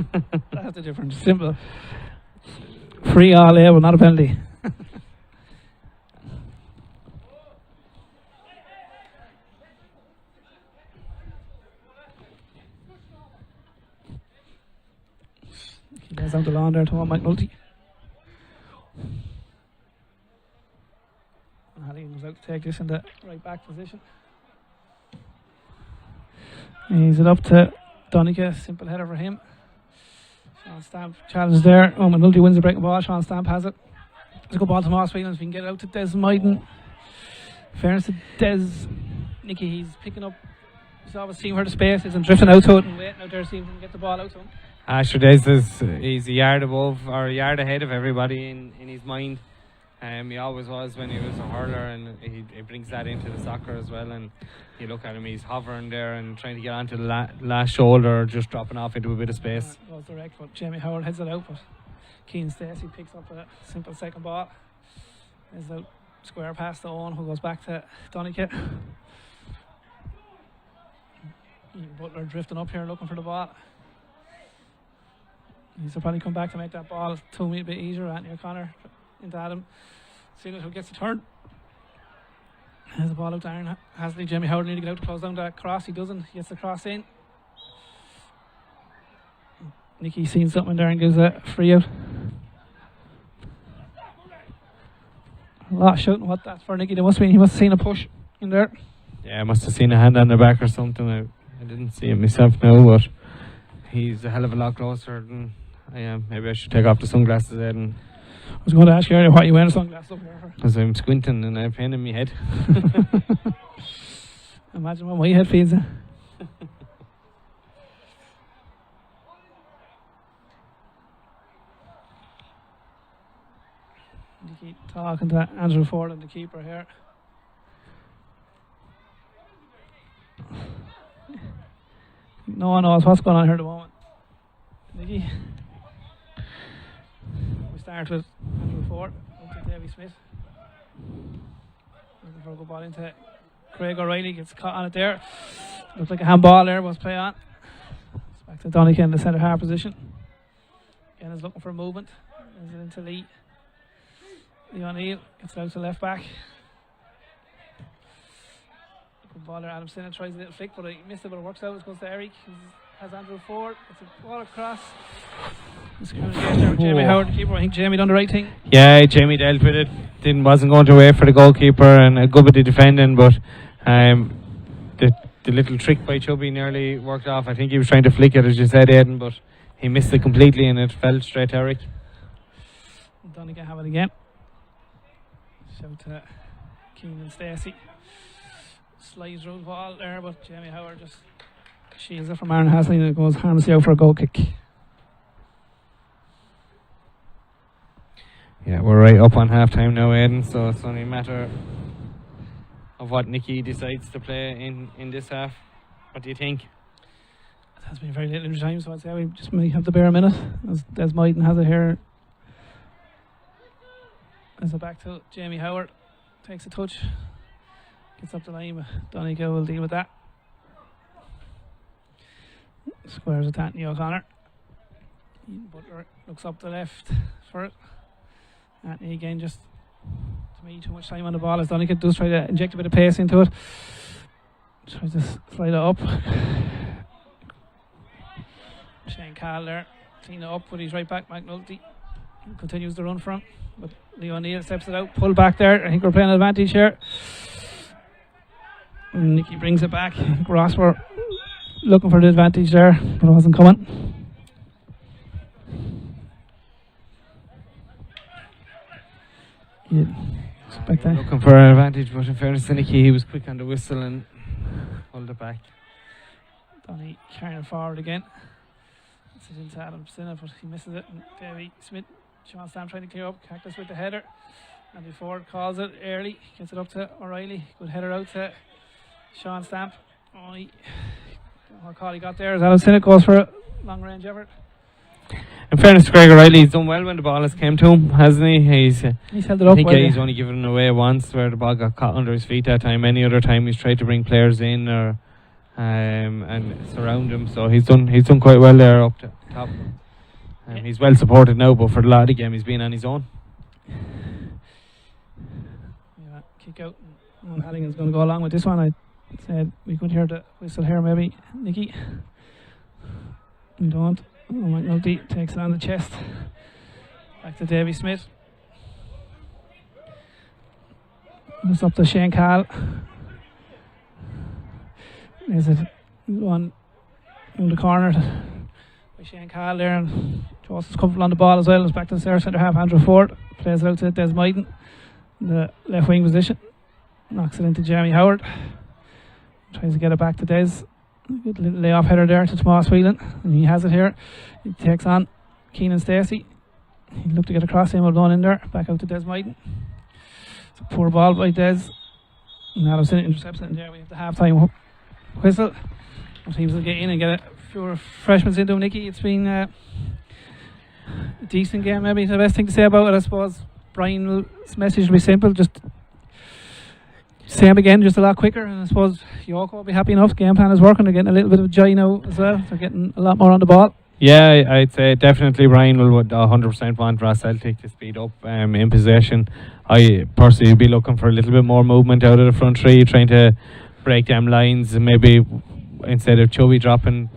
That's the difference. Simple. Free all there, but not a penalty. He goes down the lawn there to one McNulty. And Halligan was out to take this in the right back position. He's it up to Donegal, simple header for him. Sean Stamp challenge there. Oh, McNulty wins the breaking ball. Sean Stamp has it. It's a good ball to Moss Whelan. If we can get it out to Des Myden. Fairness to Des, Nicky, he's picking up. He's always seeing where the space is and drifting out to it and waiting out there to see if we can get the ball out to him. Asher Des he's a yard above or a yard ahead of everybody in his mind. He always was when he was a hurler, and he brings that into the soccer as well. And you look at him, he's hovering there and trying to get onto the last shoulder, just dropping off into a bit of space. Goes direct, but Jamie Howard heads it out, but Keane Stacey picks up a simple second ball. There's out square past the Owen, who goes back to Donegal. Butler drifting up here looking for the ball. He's probably come back to make that ball 2 meters a bit easier. Anthony O'Connor into Adam. Silas who gets the turn. Has the ball out to Aaron Hasley. Jamie Howard needs to get out to close down that cross. He doesn't. He gets the cross in. Nicky's seen something there and gives a free out. A lot of shouting what that's for Nicky. He must have seen a push in there. Yeah, I must have seen a hand on the back or something. I didn't see it myself now, but he's a hell of a lot closer than I am. Maybe I should take off the sunglasses then. I was going to ask you earlier what you wearing sunglasses up here for. Because I'm squinting and I have pain in my head. Imagine what my head feels. Keep talking to Andrew Ford and the keeper here. No one knows what's going on here at the moment. Nicky. We start with Andrew Ford, up to Davy Smith. Looking for a good ball into Craig O'Reilly, gets caught on it there. Looks like a handball there, was play on. It's back to Donegal in the centre half position. Again, is looking for movement. Is it into Lee? Lee O'Neill gets it out to left back. Good ball there. Adam Sinnott tries a little flick, but he missed it, but it works out. It goes to Eric. Has Andrew Ford. It's a ball across. This communication there with Jamie Howard, the keeper. I think Jamie done the right thing. Yeah, Jamie dealt with it. Wasn't going to wait for the goalkeeper, and a good bit of defending, but the the little trick by Chubby nearly worked off. I think he was trying to flick it, as you said, Aidan, but he missed it completely and it fell straight to Eric. Donegan have it again. Shout to Keenan Stacey. Slides through the ball there, but Jamie Howard just shields it from Aaron Hasley and it goes harmlessly out for a goal kick. Yeah, we're right up on half time now, Aidan, so it's only a matter of what Nicky decides to play in this half. What do you think? It has been very little time, so I'd say we just may have to bear a minute as Des Myton has it here. As it back to Jamie Howard, takes a touch, gets up the line, Donegal will deal with that. Squares it to Anthony O'Connor. Butler looks up the left for it. Anthony again, just to me too much time on the ball as Donegal does try to inject a bit of pace into it. Tries to slide it up. Shane Cahill there, clean it up, but he's right back. McNulty continues the run for him, but Leo O'Neill steps it out, pull back there. I think we're playing advantage here. And Nicky brings it back. I think Ross were looking for the advantage there, but it wasn't coming. Yeah, looking for an advantage, but in fairness to Nicky, he was quick on the whistle and pulled it back. Donny carrying it forward again. It's into Adam Sinna, but he misses it. And Davy Smith, Sean Stamp trying to clear up. Cactus with the header. Andy Ford calls it early, gets it up to O'Reilly. Good header out to Sean Stamp. What call he got there as Adam Sinna goes for a long range effort. In fairness to Greg O'Reilly, he's done well when the ball has came to him, hasn't he? He's held it up. I think he's only given it away once where the ball got caught under his feet that time. Any other time he's tried to bring players in or and surround him. So he's done quite well there up to top. He's well supported now, but for the Lottie game he's been on his own. Yeah, kick out. And Halligan's going to go along with this one. I said we could hear the whistle here maybe, Nicky. We don't. Oh, McNulty takes it on the chest. Back to Davy Smith. Moves up to Shane Cahill. There's a one in the corner by Shane Cahill there, and Joseph's comfortable on the ball as well. It's back to the centre half. Andrew Ford plays it out to Des Myton in the left wing position. Knocks it into Jamie Howard. Tries to get it back to Des. Good little layoff header there to Tomas Whelan, and he has it here. He takes on Keenan Stacey. He'd look to get across him, one in there. Back out to Des Myton. It's a poor ball by Des. And Adam Sinnott intercepts it, and there we have the half time whistle. Teams will get in and get a few refreshments into him, Nicky. It's been a decent game, maybe the best thing to say about it. I suppose Brian's message will be simple, just same again, just a lot quicker, and I suppose York will be happy enough. Game plan is working. They're getting a little bit of joy now as well. They're getting a lot more on the ball. Yeah, I'd say definitely Brian will 100% want Ross Celtic to speed up in possession. I personally would be looking for a little bit more movement out of the front three, trying to break them lines, and maybe instead of Chubby dropping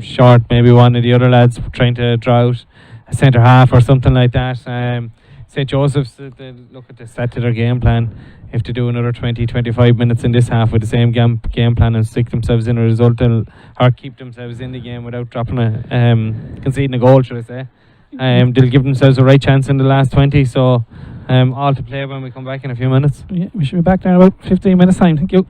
short, maybe one of the other lads trying to draw out a centre half or something like that. St. Joseph's look at the set to their game plan. If to do another 20-25 minutes in this half with the same game plan and stick themselves in a result, or keep themselves in the game without conceding a goal, should I say. They'll give themselves a right chance in the last 20, so all to play when we come back in a few minutes. Yeah, we should be back there in about 15 minutes time. Thank you.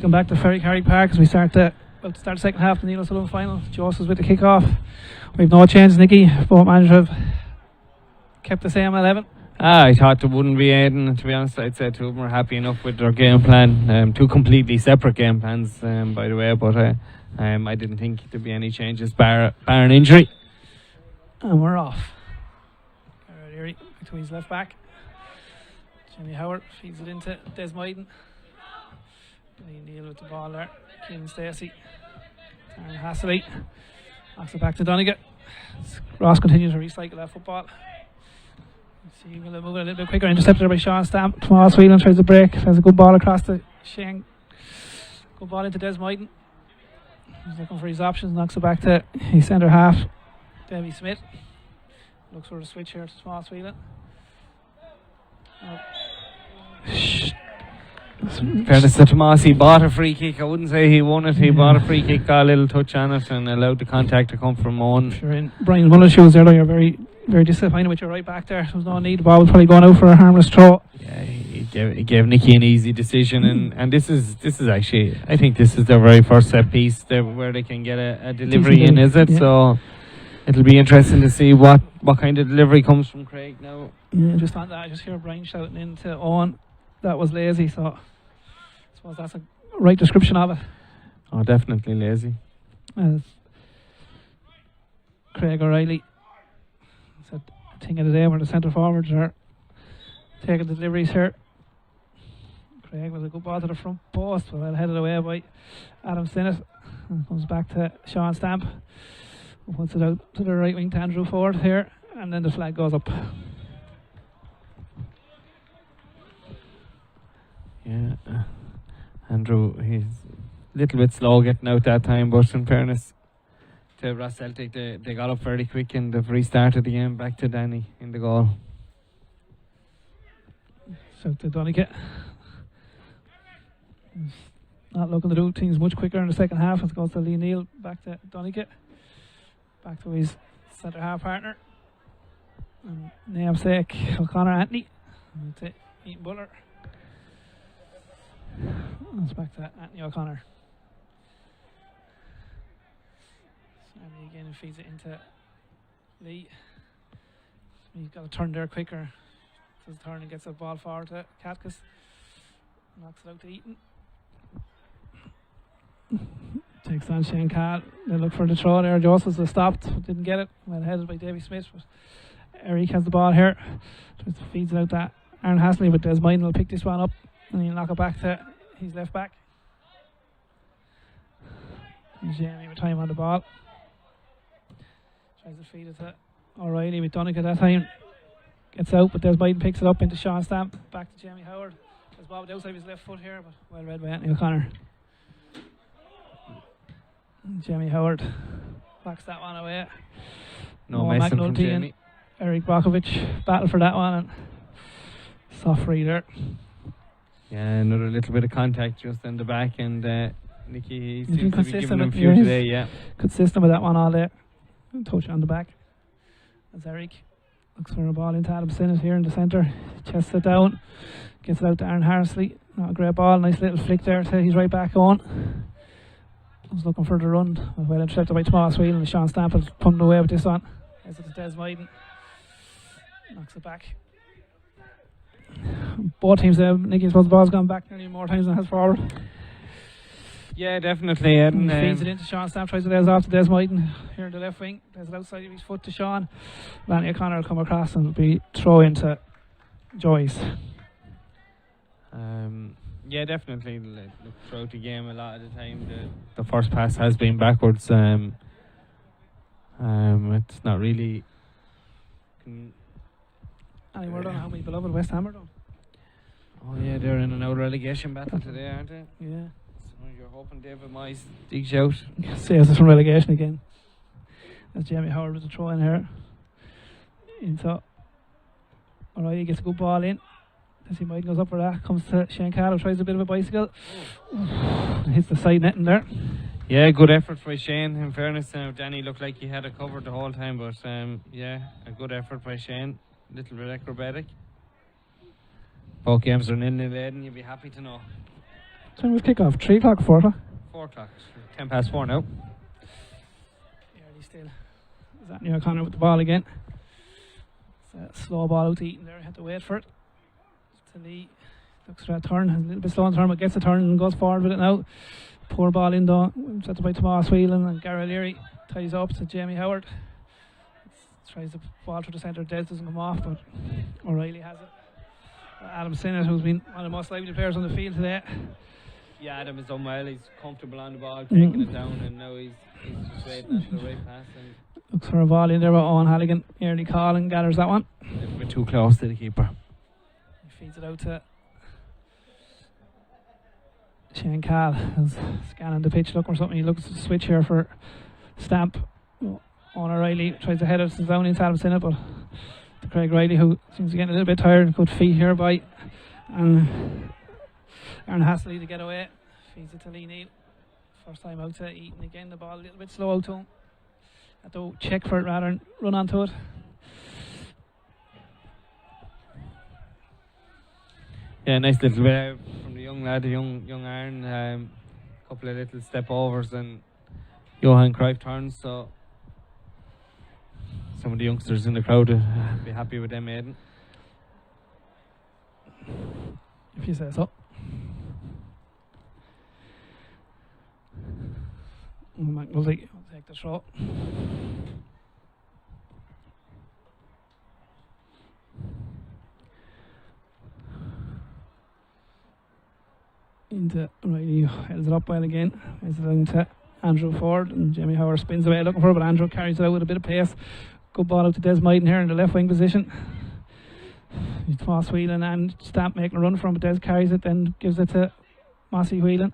Welcome back to Ferrycarrig Park as we start the second half of the Neil Sullivan final. Joseph's with the kick-off. We've no change, Nicky. Both managers have kept the same 11. I thought there wouldn't be anything, to be honest. I'd say two of them were happy enough with their game plan. Two completely separate game plans, by the way, but I didn't think there'd be any changes bar an injury. And we're off. Back to his left back. Jimmy Howard feeds it into Des Moyden. Neil with the ball there. Keenan Stacey. Aaron Hasseley. Knocks it back to Donegan. Ross continues to recycle that football. See, we'll move it a little bit quicker. Intercepted by Sean Stamp. Tomas Whelan tries to break. Has a good ball across to Shane. Good ball into Des Moyden. He's looking for his options. Knocks it back to his centre half, Davy Smith. Looks for a switch here to Tomas Whelan. In fairness to Tomas, he bought a free kick. I wouldn't say he won it. He bought a free kick, got a little touch on it, and allowed the contact to come from Owen. Sure, in Brian Muller's shoes there, though, you're very, very disappointed with your right back there. There was no need. The ball was probably going out for a harmless throw. Yeah, he gave Nicky an easy decision, and this is actually, I think this is their very first set piece where they can get a delivery in, is it? Yeah. So it'll be interesting to see what kind of delivery comes from Craig now. Yeah, just on that, I just hear Brian shouting into Owen. That was lazy, so I suppose that's a right description of it. Oh, definitely lazy. Craig O'Reilly said the thing of the day where the centre forwards are taking the deliveries here. Craig with a good ball to the front post, well headed away by Adam Sinnott. And comes back to Sean Stamp. Puts it out to the right wing to Andrew Ford here, and then the flag goes up. Yeah, Andrew, he's a little bit slow getting out that time, but in fairness to Ross Celtic, they got up fairly quick and they've restarted the game. Back to Danny in the goal. So to Donegan. Not looking to do things much quicker in the second half. It goes to Lee Neal. Back to Donegan. Back to his centre half partner. And namesake O'Connor Anthony. And to Ethan Butler. That's back to Anthony O'Connor. Sammy again and feeds it into Lee. He's got to turn there quicker. Does turn and gets the ball forward to Katkus. Knocks it out to Eaton. Takes on Shane Cahill. They look for the throw there. Joseph's was stopped, but didn't get it. Well headed by Davy Smith. But Eric has the ball here. Just feeds it out to Aaron Hastley, but Des Moyden will pick this one up. And he'll knock it back to his left back. And Jamie with time on the ball. Tries to feed it to O'Reilly with Donegan that time. Gets out, but Des Moyden picks it up into Sean Stamp. Back to Jamie Howard. There's ball outside his left foot here, but well read by Anthony O'Connor. And Jamie Howard backs that one away. No messing from Jamie. Eric Brokovich battle for that one, and soft reader. Yeah, another little bit of contact just in the back, and Nicky seems to be giving him a few years. today, yeah. Consistent with that one all day. Touch on the back. As Eric looks for a ball into Adam Sinnott here in the centre. Chests it down. Gets it out to Aaron Harsley. Not a great ball. Nice little flick there to his right back on. Was looking for the run. Well intercepted by Tomas Whelan, and Sean Stamp has pumped away with this one. As it is Des Moyden. Knocks it back. Both teams there, Nicky, suppose the ball's gone back nearly more times than it has forward. Yeah, definitely. And feeds it into Sean Stamp, tries to lays off to Des Moyden here in the left wing. There's it outside of his foot to Sean. Lanny O'Connor will come across and be throw into Joyce. Yeah, definitely. Look, throughout the game, a lot of the time, the first pass has been backwards. It's not really. Any word on how many beloved West Ham are done? Oh yeah, they're in an out relegation battle today, aren't they? Yeah. So you're hoping David Moyes digs out. Saves us from relegation again. That's Jamie Howard with the throw in here. Into Alright, he gets a good ball in. Tessie Moyden goes up for that. Comes to Shane Cahill, tries a bit of a bicycle. Hits the side netting there. Yeah, good effort by Shane. In fairness, Danny looked like he had it covered the whole time, but yeah, a good effort by Shane. A little bit acrobatic. Both games are 0-0 lead, and you'll be happy to know. Time was kick off. 3 o'clock, 4 o'clock. 4 o'clock. 10 past 4 now. Early still. Is that Neil O'Connor with the ball again? It's a slow ball out to Eaton there. Had to wait for it. To Lee. Looks for that turn. Has a little bit slow on turn, but gets the turn and goes forward with it now. Poor ball in though. Set by Tomas Whelan, and Gary Leary ties up to Jamie Howard. Tries the ball through the centre. Des doesn't come off, but O'Reilly has it. Adam Sinnott, who's been one of the most lively players on the field today. Yeah, Adam has done well. He's comfortable on the ball, taking it down, and now he's just waiting for the right pass. And looks for a volley in there by Owen Halligan. Early call and gathers that one. A little bit too close to the keeper. He feeds it out to Shane Cahill, who's scanning the pitch looking for something. He looks to switch here for Stamp. Owen O'Reilly tries to head it down into Adam Sinnott, but to Craig Riley, who seems to get a little bit tired. Good feet here by and Aaron Hastley to get away. Feeds it to Lee Neal. First time out to Eaton again. The ball a little bit slow out to him. Had to check for it rather than run onto it. Yeah, nice little bit from the young lad, the young Aaron. Couple of little step overs and Johan Cruyff turns. So some of the youngsters in the crowd will be happy with them, Aidan. If you say so. We'll take the throw. Into Riley, heads it up well again. Heads it down to Andrew Ford, and Jamie Howard spins away looking for it, but Andrew carries it out with a bit of pace. Good ball out to Des Maiden here in the left wing position. Tomas Whelan and Stamp making a run for him, but Des carries it, then gives it to Mossy Whelan,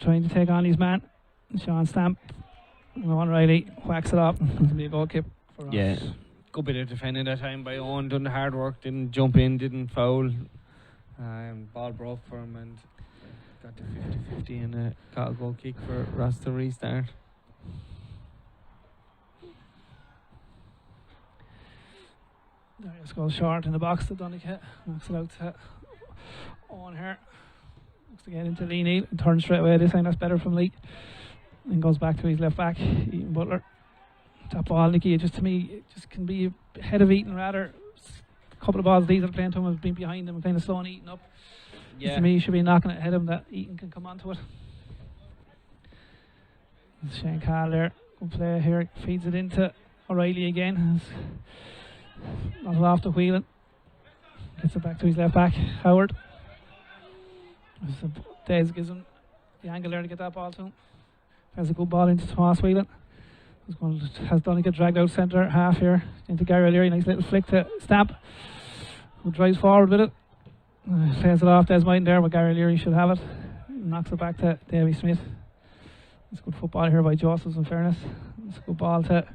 trying to take on his man, Sean Stamp. Owen Riley whacks it up. It's be a goal kick for us. Yeah, good bit of defending that time by Owen. Done the hard work, didn't jump in, didn't foul. Ball broke for him and got to 50-50 and got a goal kick for Ross to restart. Darius goes short in the box to Donnick. Knocks it out to Owen here. Looks to get into Lee Neal and turns straight away. This time that's better from Lee. And goes back to his left back, Eaton Butler. That ball, Nicky, just to me, it just can be ahead of Eaton rather. A couple of balls these are playing to him have been behind him and kind of slowing Eaton up. Yeah. To me, he should be knocking it ahead of him that Eaton can come onto it. Shane Cahill there. Good play here. Feeds it into O'Reilly again. Not off to Whelan. Gets it back to his left back, Howard. Des gives him the angle there to get that ball to him. Has a good ball into Tomas Whelan. Has Donnick dragged out centre half here into Gary O'Leary. Nice little flick to Stamp, who drives forward with it. Plays it off Des Maiden there, but Gary O'Leary should have it. Knocks it back to Davy Smith. It's good football here by Josephs, in fairness. It's a good ball to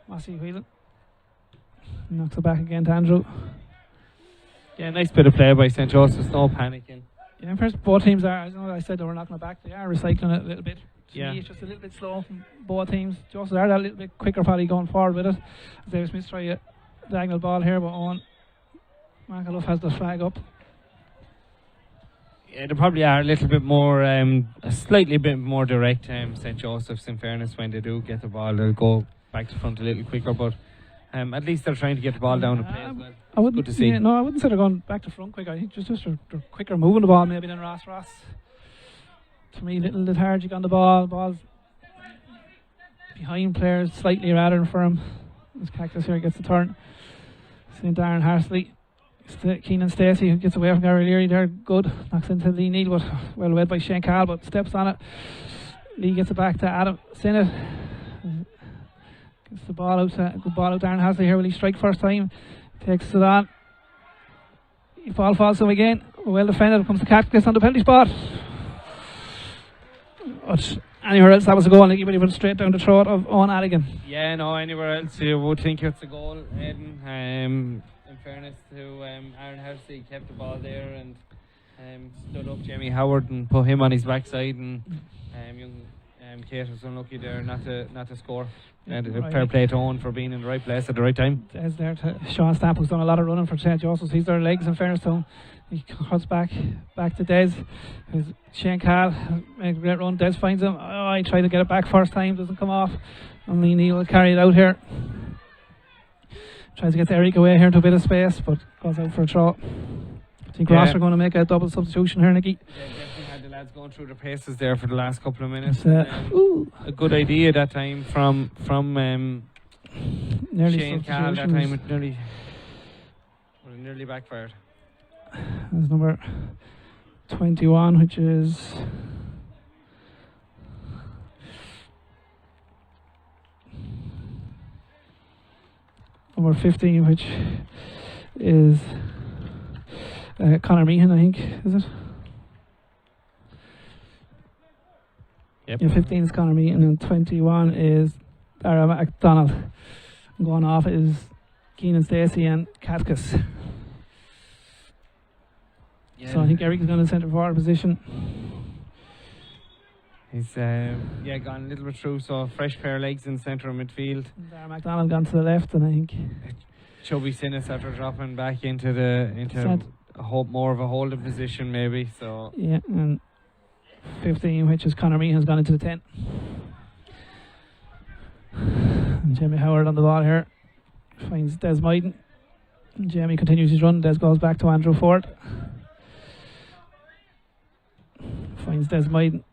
Mossy Whelan. Knocks it back again to Andrew. Yeah, nice bit of play by St. Joseph's, no panicking. Yeah, in first both teams are, I know I said they were knocking it back, they are recycling it a little bit. To me, it's just a little bit slow from both teams. Joseph's are a little bit quicker probably going forward with it. As David Smith try a diagonal ball here, but Owen McAuliffe has the flag up. Yeah, they probably are a little bit more, a slightly bit more direct, St. Joseph's, in fairness. When they do get the ball, they'll go back to front a little quicker, but at least they're trying to get the ball down and play as well. It's good to see. Yeah, no, I wouldn't say they're going back to front quicker. I think just they're quicker moving the ball maybe than Ross. To me, little lethargic on the ball. Ball's behind players slightly rather than firm. This Cactus here gets the turn. St. Darren Harsley. Keenan Stacey, who gets away from Gary Leary there, good. Knocks into Lee Neal, but well led by Shane Cahill, but steps on it. Lee gets it back to Adam Sinnott. Gets the ball out to, good ball out to Darren Harsley here. Will he strike first time? Takes it on. Ball falls to him again. Well defended. Comes the Cactus on the penalty spot. But anywhere else that was a goal, Nicky, but he went straight down the throat of Owen Halligan. Yeah, no, anywhere else you would think it's a goal, Aidan. In fairness to Aaron Housey, kept the ball there and stood up Jamie Howard and put him on his backside, and young Kate was unlucky there not to score. And Right. fair play to Owen for being in the right place at the right time. There's there to Sean Stamp, who's done a lot of running for St. Joseph's. He's their legs, in fairness to him. He cuts back to Des. Shane Cahill makes a great run. Des finds him. Oh, he tried to get it back first time, doesn't come off. And Lee Neal will carry it out here. Tries to get Eric away here into a bit of space, but goes out for a throw. I think Ross are going to make a double substitution here, Nicky. Yeah, definitely had the lads going through their paces there for the last couple of minutes. A good idea that time from nearly Shane Cahill that time. It nearly backfired. There's number 21, which is number 15, which is Conor Meehan, I think, is it? Yep. Yeah, 15 is Conor Meehan, and 21 is Dara MacDonald. And going off is Keenan Stacey and Katkus. Yeah. So I think Eric is going to centre forward position. He's gone a little bit through, so fresh pair of legs in centre of midfield. Dara MacDonald gone to the left, and I think Chubby Sinnis after dropping back into more of a holding position maybe. So yeah, and 15, which is Conor Meehan, has gone into the 10. And Jamie Howard on the ball here finds Des Maiden. Jamie continues his run. Des goes back to Andrew Ford. Finds Des Maiden.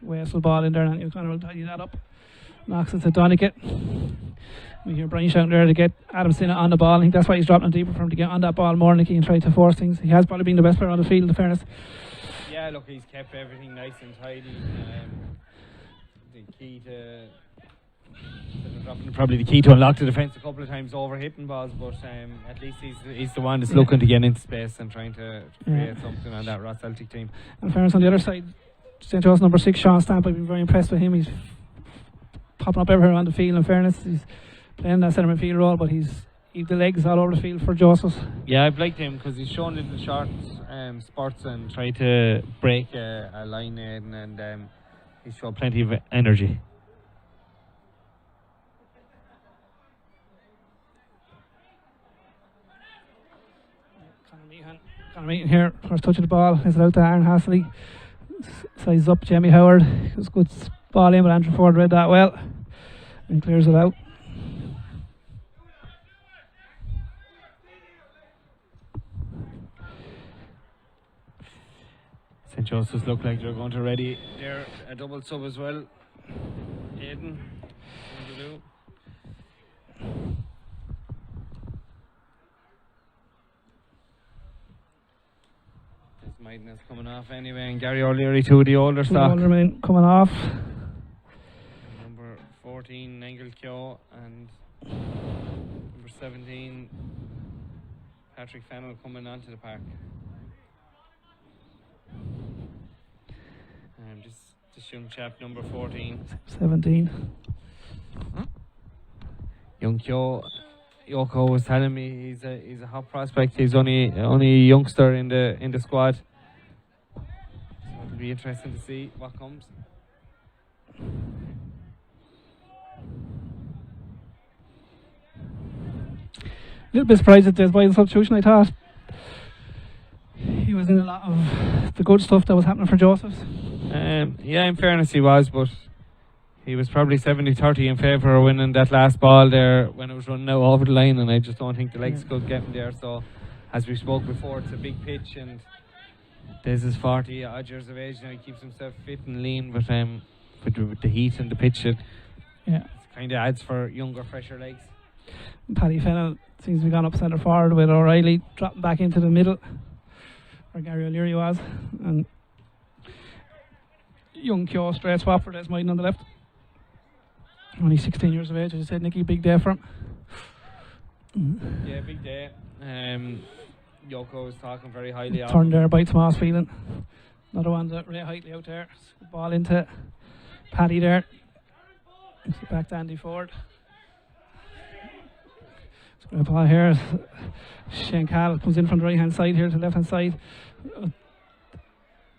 Wastes the ball in there, and O'Connor will tidy that up. Knocks it to Donicket. We hear Brian shouting there to get Adam Sinnott on the ball. I think that's why he's dropping it deeper for him to get on that ball more, Nicky, and try to force things. He has probably been the best player on the field, in fairness. Yeah, look, he's kept everything nice and tidy. The key to probably the key to unlock the defence a couple of times over hitting balls, but at least he's the one that's looking to get into space and trying to create something on that Ross Celtic team. In fairness, on the other side, St. John's number 6, Sean Stamp, I've been very impressed with him. He's popping up everywhere on the field, in fairness. He's playing that centre midfield role, but he's the legs all over the field for Joseph's. Yeah, I've liked him because he's shown little short spurts and tried to break a line in, and he's shown plenty of energy. Conor Meehan here, first touch of the ball, is it out to Aaron Hastley. Sizes up Jamie Howard. It was a good ball in, but Andrew Ford read that well and clears it out. St. Joseph's look like they're going to ready there a double sub as well. Aidan, what do you do? Maiden is coming off anyway, and Gary O'Leary, two of the older stock. Older men coming off. Number 14, Nengel Kyo, and number 17, Patrick Fennell coming onto the park. This young chap, number 14. 17. Young Kyo. Yoko was telling me he's a hot prospect. He's only a youngster in the squad. So it'll be interesting to see what comes. A little bit surprised at this by the substitution. I thought he was in a lot of the good stuff that was happening for Joseph's. Yeah, in fairness he was, but he was probably 70-30 in favour of winning that last ball there when it was running out over the line, and I just don't think the legs could get him there. So, as we spoke before, it's a big pitch, and Des is 40 odd years of age now. He keeps himself fit and lean, but with the heat and the pitch, it kind of adds for younger, fresher legs. Paddy Fennell seems to be gone up centre forward with O'Reilly dropping back into the middle where Gary O'Leary was, and young Kyo straight swap for Des Maiden on the left. Only 16 years of age, as I said, Nicky, big day for him. Yeah, big day. Yoko was talking very highly of him. Turned there by Tomas Phelan. Another one that Ray Hightley out there. Ball into Paddy there. Back to Andy Ford. Great ball here. Shane Cahill comes in from the right hand side here to the left hand side.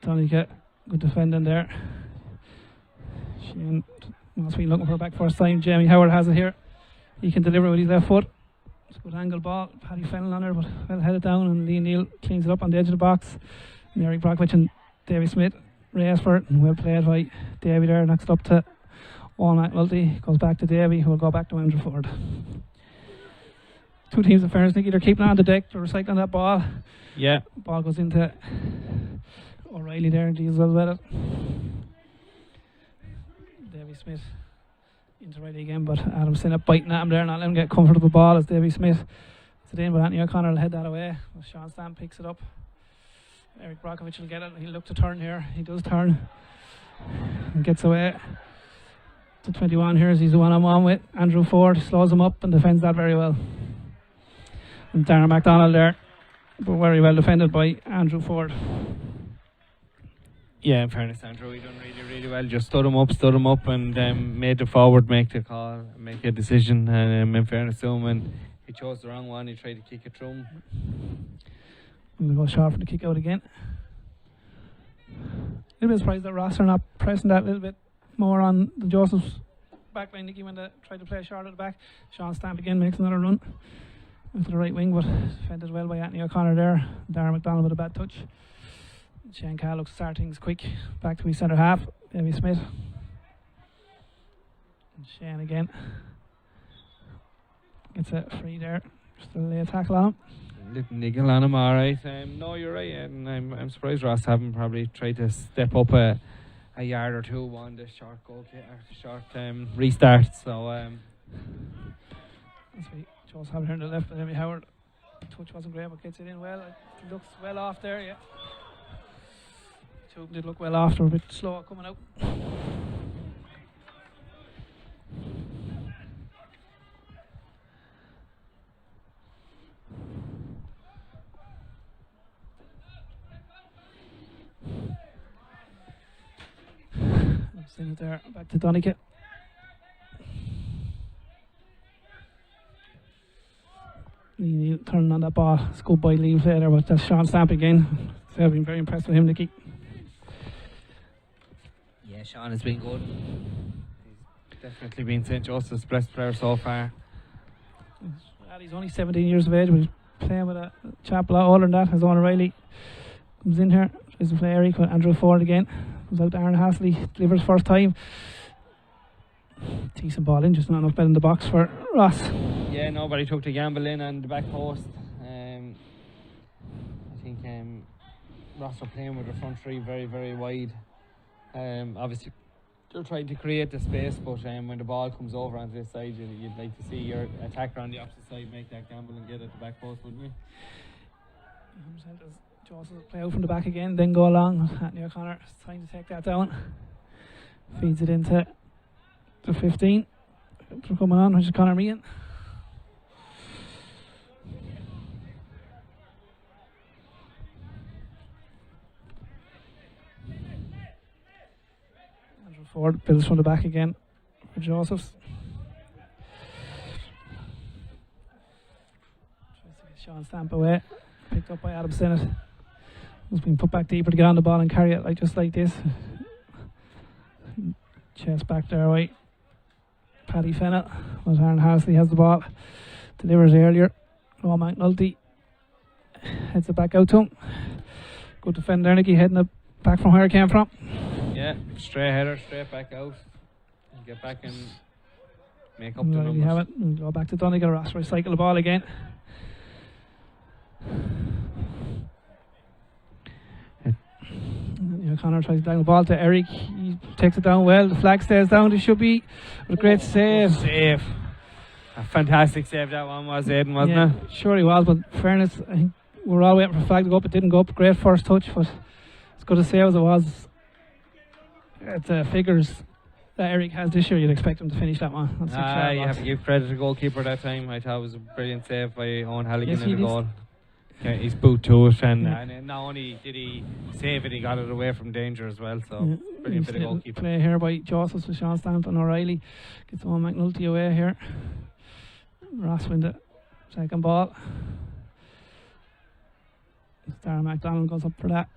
Donny get good defending there. Shane must be looking for a back first time. Jamie Howard has it here. He can deliver with his left foot. It's a good angle ball. Paddy Fennell on her, but well headed down, and Lee Neal cleans it up on the edge of the box. And Eric Brockovich and Davy Smith race for it, and well played by Davy there. Knocks it up to Owen McNulty. Goes back to Davy, who will go back to Andrew Ford. Two teams in fairness, Nicky, they're keeping on the deck, they're recycling that ball. Yeah. Ball goes into O'Reilly there, and deals well with it. Davy Smith into Riley again, but Adam Sinnott biting at him there, not letting him get comfortable ball as Davy Smith. It's in, but Anthony O'Connor will head that away. Sean Stamp picks it up. Eric Brockovich will get it. He'll look to turn here. He does turn and gets away to 21 here as he's the one-on-one with Andrew Ford. Slows him up and defends that very well. And Darren MacDonald there, but very well defended by Andrew Ford. Yeah, in fairness, Andrew, he done really well. Just stood him up, and made the forward make the call, make a decision. And in fairness to him, when he chose the wrong one, he tried to kick it through him. I'm going to go short for the kick out again. A little bit surprised that Ross are not pressing that a little bit more on the Joseph's backline, Nicky, when they tried to play short at the back. Sean Stamp again makes another run into the right wing, but defended well by Anthony O'Connor there. Darren MacDonald with a bad touch. Shane Carr looks to start things quick. Back to his centre half. Davy Smith. And Shane again. Gets a free there. Just a lay tackle on him. Little niggle on him, alright. No, you're right, and I'm surprised Ross haven't probably tried to step up a yard or two on the short goal kick, short restart. So that's what Joe's having here on the left, but Jamie Howard. Touch wasn't great, but gets it in well. It looks well off there, yeah. Two did look well off, they're a bit slow coming out. Send it there, back to Donnigan. Lee turning on that ball. It's good by Liam there, but that's Sean Stamp again. So I've been very impressed with him, Nicky. Yeah, Sean has been good. He's definitely been St. Joseph's best player so far. He's only 17 years of age, but he's playing with a chap a lot older than that. As Owen O'Reilly comes in here, tries to play Eric with Andrew Ford again. Comes out to Aaron Hasley, delivers first time. Decent ball in, just not enough bet in the box for Ross. Yeah, nobody took the gamble in on the back post. I think Ross are playing with the front three very, very wide. Obviously, they're trying to create the space, but when the ball comes over onto this side, you'd like to see your attacker on the opposite side make that gamble and get at the back post, wouldn't you? Joseph play out from the back again, then go along. Anthony O'Connor is trying to take that down. Feeds it into the 15. They're coming on, which is Conor Meehan. Andrew Ford builds from the back again for Josephs. Tries to get Sean Stamp away. Picked up by Adam Sinnott. Has been put back deeper to get on the ball and carry it just like this. Chest back there, right. Paddy Fennell. As Aaron Hasley has the ball. Delivers earlier. Ross McNulty heads it back out to him. Good defender, Nicky, heading it back from where it came from. Yeah, straight header, straight back out. And get back and make up the numbers. You have it. We'll go back to Donegal. Ross recycle the ball again. O'Connor tries to bang the ball to Eric. He takes it down well. The flag stays down. It should be a great save. Save. A fantastic save that one was, Aidan, wasn't it? Sure he was, but in fairness, I think we were all waiting for the flag to go up. It didn't go up. Great first touch, but as good a save as it was, it's figures that Eric has this year. You'd expect him to finish that one. You have to give credit to the goalkeeper that time. I thought it was a brilliant save by Owen Halligan in the goal. Yeah, he's boot to it, and not only did he save it, he got it away from danger as well. So brilliant bit of goalkeeping. Play here by Josephs with Sean Stamp and O'Reilly. Gets on McNulty away here. Ross wins the second ball. Darren MacDonald goes up for that.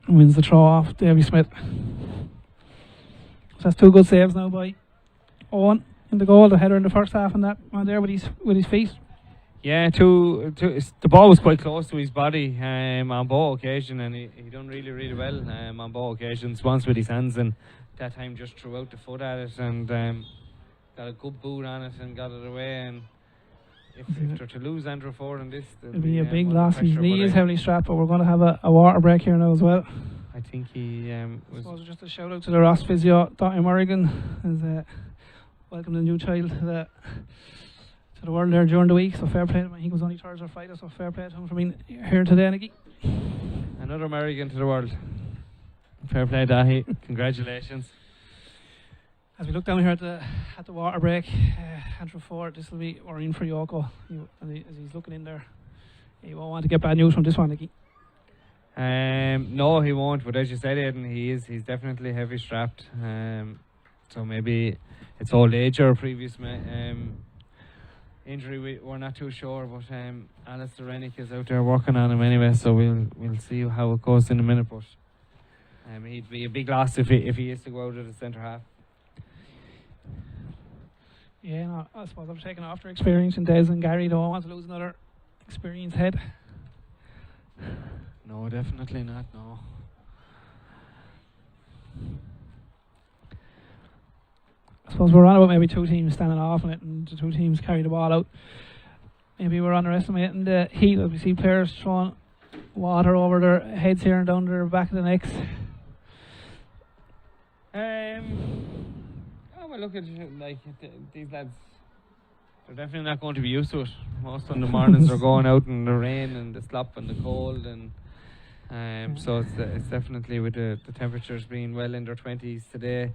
Wins the throw off. Davy Smith. So that's 2 good saves now by Owen in the goal, the header in the first half, and that man there with his feet. Yeah, the ball was quite close to his body on both occasions, and he done really, really well on both occasions. Once with his hands, and that time just threw out the foot at it and got a good boot on it and got it away. And if they're to lose Andrew Ford in this, it'll be a big loss. His knee is heavily strapped, but we're going to have a water break here now as well. I think he was. I suppose just a shout out to the Ross physio, Dr. Morrigan, has welcomed a new child to the world there during the week. So fair play to him. I think it was only Thursday or Friday, so fair play to him for being here today, Nicky. Another American to the world. Fair play, Dahi. Congratulations. As we look down here at the water break, Andrew Ford, this will be worrying for Yoko. As he's looking in there, he won't want to get bad news from this one, Nicky. No, he won't. But as you said, Aidan, he's definitely heavy strapped. So maybe it's old age or previous injury. We're not too sure. But Alistair Rennick is out there working on him anyway. So we'll see how it goes in a minute. But he'd be a big loss if he is to go out of the centre half. Yeah, no, I suppose I'm taking after experience in Des and Gary. Don't want to lose another experienced head. No, definitely not. No. I suppose we're on about maybe 2 teams standing off on it, and the 2 teams carry the ball out. Maybe we're underestimating the heat. We see players throwing water over their heads here and down their back of the necks. Well, look at these lads. They're definitely not going to be used to it. Most of the mornings are going out in the rain and the slop and the cold, and so it's definitely with the temperatures being well in their 20s today.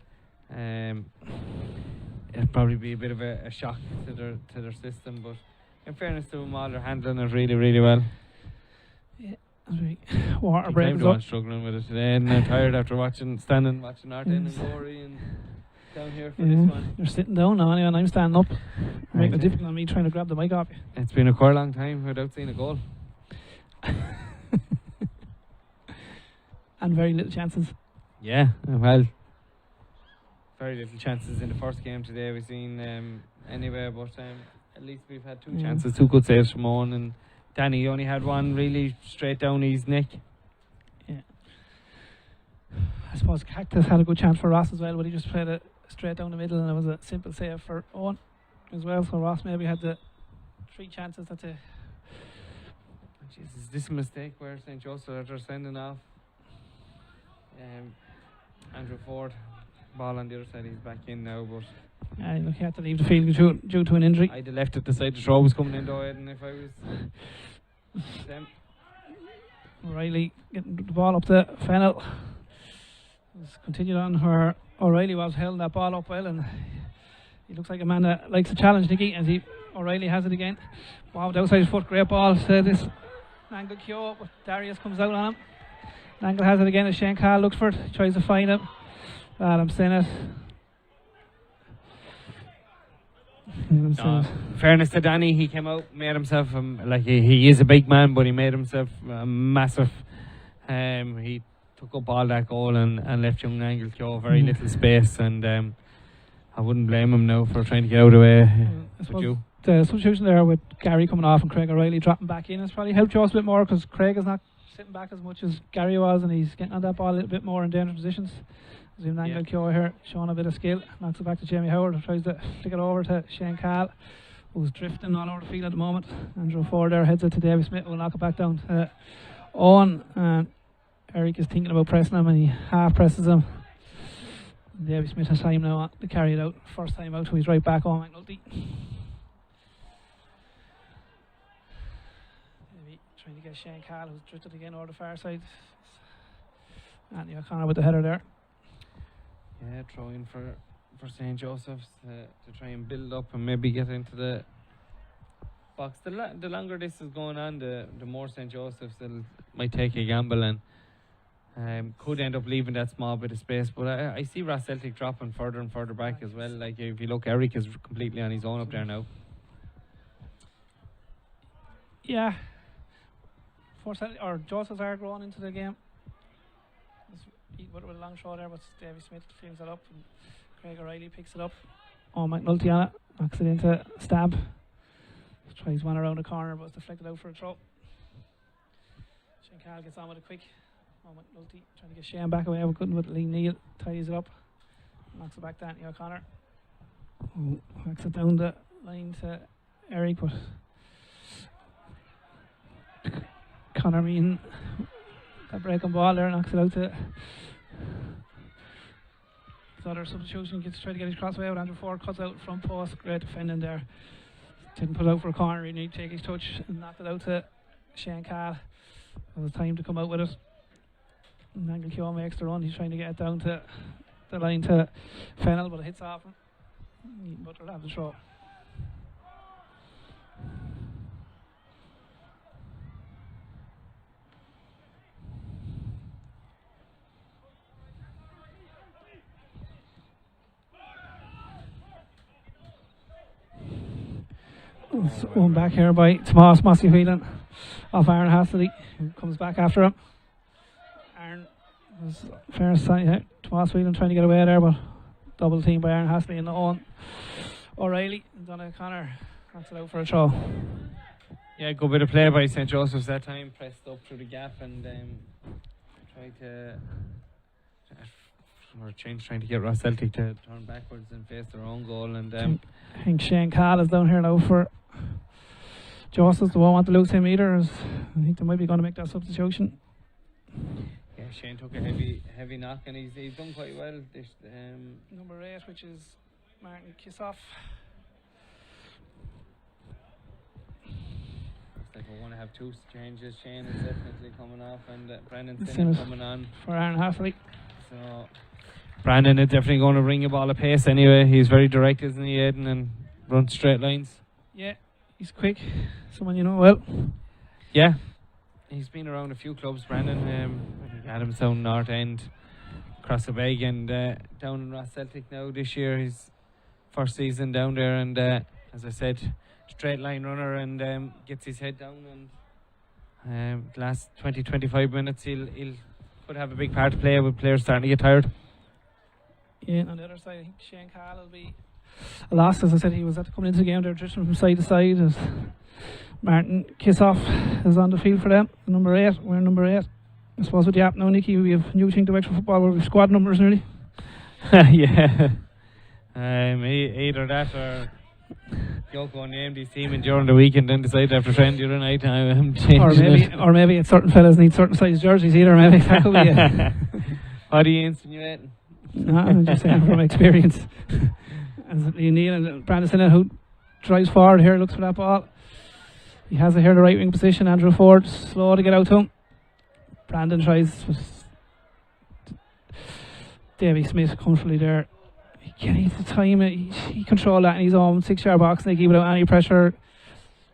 It'll probably be a bit of a shock to their system, but in fairness to them all, they're handling it really, really well. Yeah, water break. I'm struggling with it today, and I'm tired after standing watching Arden and Gorey and down here for this one. You're sitting down now, and I'm standing up. Making it difficult on me trying to grab the mic off you. It's been quite a long time without seeing a goal. And very little chances. Yeah, well, very little chances in the first game today we've seen anyway, but at least we've had 2 chances, 2 good saves from Owen, and Danny only had one really straight down his neck. Yeah. I suppose Cactus had a good chance for Ross as well, but he just played it straight down the middle, and it was a simple save for Owen as well. So Ross maybe had the 3 chances that they. Jesus, this is a mistake where St. Joseph are sending off Andrew Ford. Ball on the other side, he's back in now, but look, he had to leave the field due to an injury. I'd have left it beside the throw was coming in though, and if I was them. O'Reilly getting the ball up to Fennell. It's continued on where O'Reilly was holding that ball up well, and he looks like a man that likes a challenge, Nicky, as O'Reilly has it again. Wow, the outside his foot, great ball to this Nangle Kyo, but Darius comes out on him. Nangle has it again as Shane Carl looks for it, tries to find him. Adam Sennett. Fairness to Danny, he came out, made himself he is a big man, but he made himself massive. He took up all that goal and left young Nangle Kyo very little space, and I wouldn't blame him now for trying to get out of the way. The substitution there with Gary coming off and Craig O'Reilly dropping back in has probably helped us a bit more, because Craig is not sitting back as much as Gary was, and he's getting on that ball a little bit more in dangerous positions. Zoom Nangle Kyo here showing a bit of skill, knocks it back to Jamie Howard, tries to flick it over to Shane Carl, who's drifting all over the field at the moment. Andrew Ford there heads it to Davy Smith, will knock it back down to Owen, and Eric is thinking about pressing him, and he half presses him. Davy Smith has time now to carry it out. First time out, so he's right back on McNulty. Trying to get Shane Carl, who's drifted again over the far side. Anthony O'Connor with the header there. Yeah, throwing for St. Joseph's to try and build up and maybe get into the box. The longer this is going on, the more St. Joseph's might take a gamble and could end up leaving that small bit of space. But I see Ross Celtic dropping further and further back as well. Like if you look, Eric is completely on his own up there now. Yeah. Joseph's are growing into the game. Eating Butler with a long throw there, but Davy Smith cleans it up, and Craig O'Reilly picks it up. Oh, McNulty on it, knocks it into Stab. Tries one around the corner, but it's deflected out for a throw. Shane Carl gets on with it quick. Oh, McNulty trying to get Shane back away, but couldn't with Lee Neal. Ties it up, knocks it back to Anthony O'Connor. Oh, whacks it down the line to Eric, but Connor Meehan, that breaking ball there, knocks it out to the other substitution. Gets to try to get his crossway out. Andrew Ford cuts out front post. Great defending there. Didn't put it out for a corner. He needed to take his touch and knocked it out to Shane Carl. It was time to come out with it. And Angle Keogh makes the run. He's trying to get it down to the line to Fennell, but it hits off him. Butler have the throw. One back here by Tomas Mossy Whelan off Aaron Hastley, who comes back after him. Aaron was fair side, yeah. Tomas Whelan trying to get away there, but double team by Aaron Hastley and Owen O'Reilly. Donna Connor knocks it out for a throw. Yeah, good bit of play by St. Joseph's that time. Pressed up through the gap and tried to trying to get Ross Celtic to turn backwards and face their own goal. And I think Shane Carl is down here now for Joseph's. They won't want to lose him either. I think they might be going to make that substitution. Yeah, Shane took a heavy knock and he's done quite well. This, number 8, which is Martin Kissoff. Looks like we want to have 2 changes. Shane is definitely coming off and Brendan Sinnott coming on for Aaron Hastley. So Brandon is definitely going to bring a ball of pace anyway. He's very direct, isn't he, Aidan, and runs straight lines. Yeah, he's quick. Someone you know well. Yeah, he's been around a few clubs, Brandon. Adamstown, North End, Crossabeg, and down in Ross Celtic now this year. His first season down there, and as I said, straight line runner, and gets his head down. And last 20-25 minutes, he'll could have a big part to play with players starting to get tired. Yeah, and on the other side, I think Shane Carl will be a loss. As I said, he was coming into the game, they're drifting from side to side. As Martin Kissoff is on the field for them. Number 8, we're number 8. I suppose with the app now, Nicky, we have a new thing to Wexford football where we've squad numbers nearly. Yeah. Either that or Yoko named his team during the week and then decided after training the other night I'm changing or maybe it's certain fellas need certain size jerseys either, maybe. That could be it. What are you insinuating? No, I'm just saying from experience. As Lee Neal and Brandon Sinnott, who drives forward here, looks for that ball. He has it here in the right wing position. Andrew Ford slow to get out to him. Brandon tries with Davy Smith comfortably there. He needs to time it. He controlled that in his own 6-yard box and they keep it without any pressure.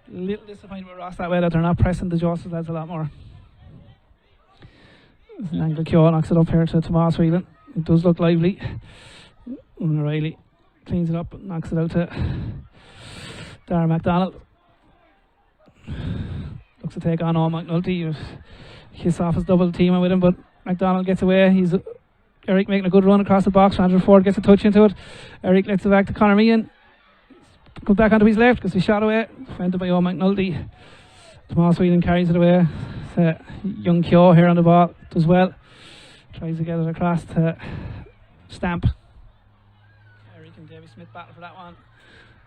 A little disappointed with Ross that way that they're not pressing the Joseph lads a lot more. Angle Keogh knocks it up here to Tomas Whelan. It does look lively. And O'Reilly cleans it up and knocks it out to Darren MacDonald. Looks to take on all McNulty. Kissoff is double teaming with him, but MacDonald gets away. He's Eric making a good run across the box. Andrew Ford gets a touch into it. Eric lets it back to Conor Meehan. Comes back onto his left because he shot away. Defended by Owen McNulty. Tomas Whelan carries it away. Young Keogh here on the ball does well. Tries to get it across to Stamp. Eric and Davy Smith battle for that one.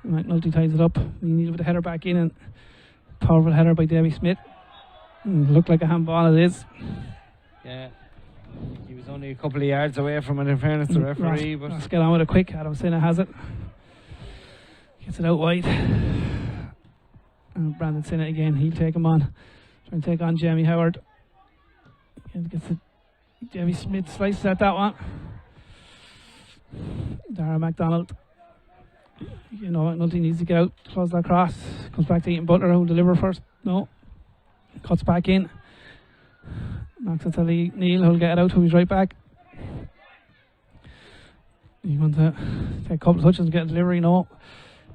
McNulty ties it up. He needed with the header back in, and powerful header by Davy Smith. Looked like a handball, it is. Yeah. He was only a couple of yards away from it, in fairness to the referee. But let's get on with it quick. Adam Sinnott has it. Gets it out wide. And Brandon Sinnott again, he'll take him on. Trying to take on Jamie Howard. And gets it. Jamie Smith slices at that one. Darren MacDonald. You know, nothing needs to get out. Close that cross. Comes back to Ian Butler, who'll deliver first. No. Cuts back in. Knocks it to Lee Neal, who'll get it out to his right back. You want to take a couple of touches and get a delivery? No.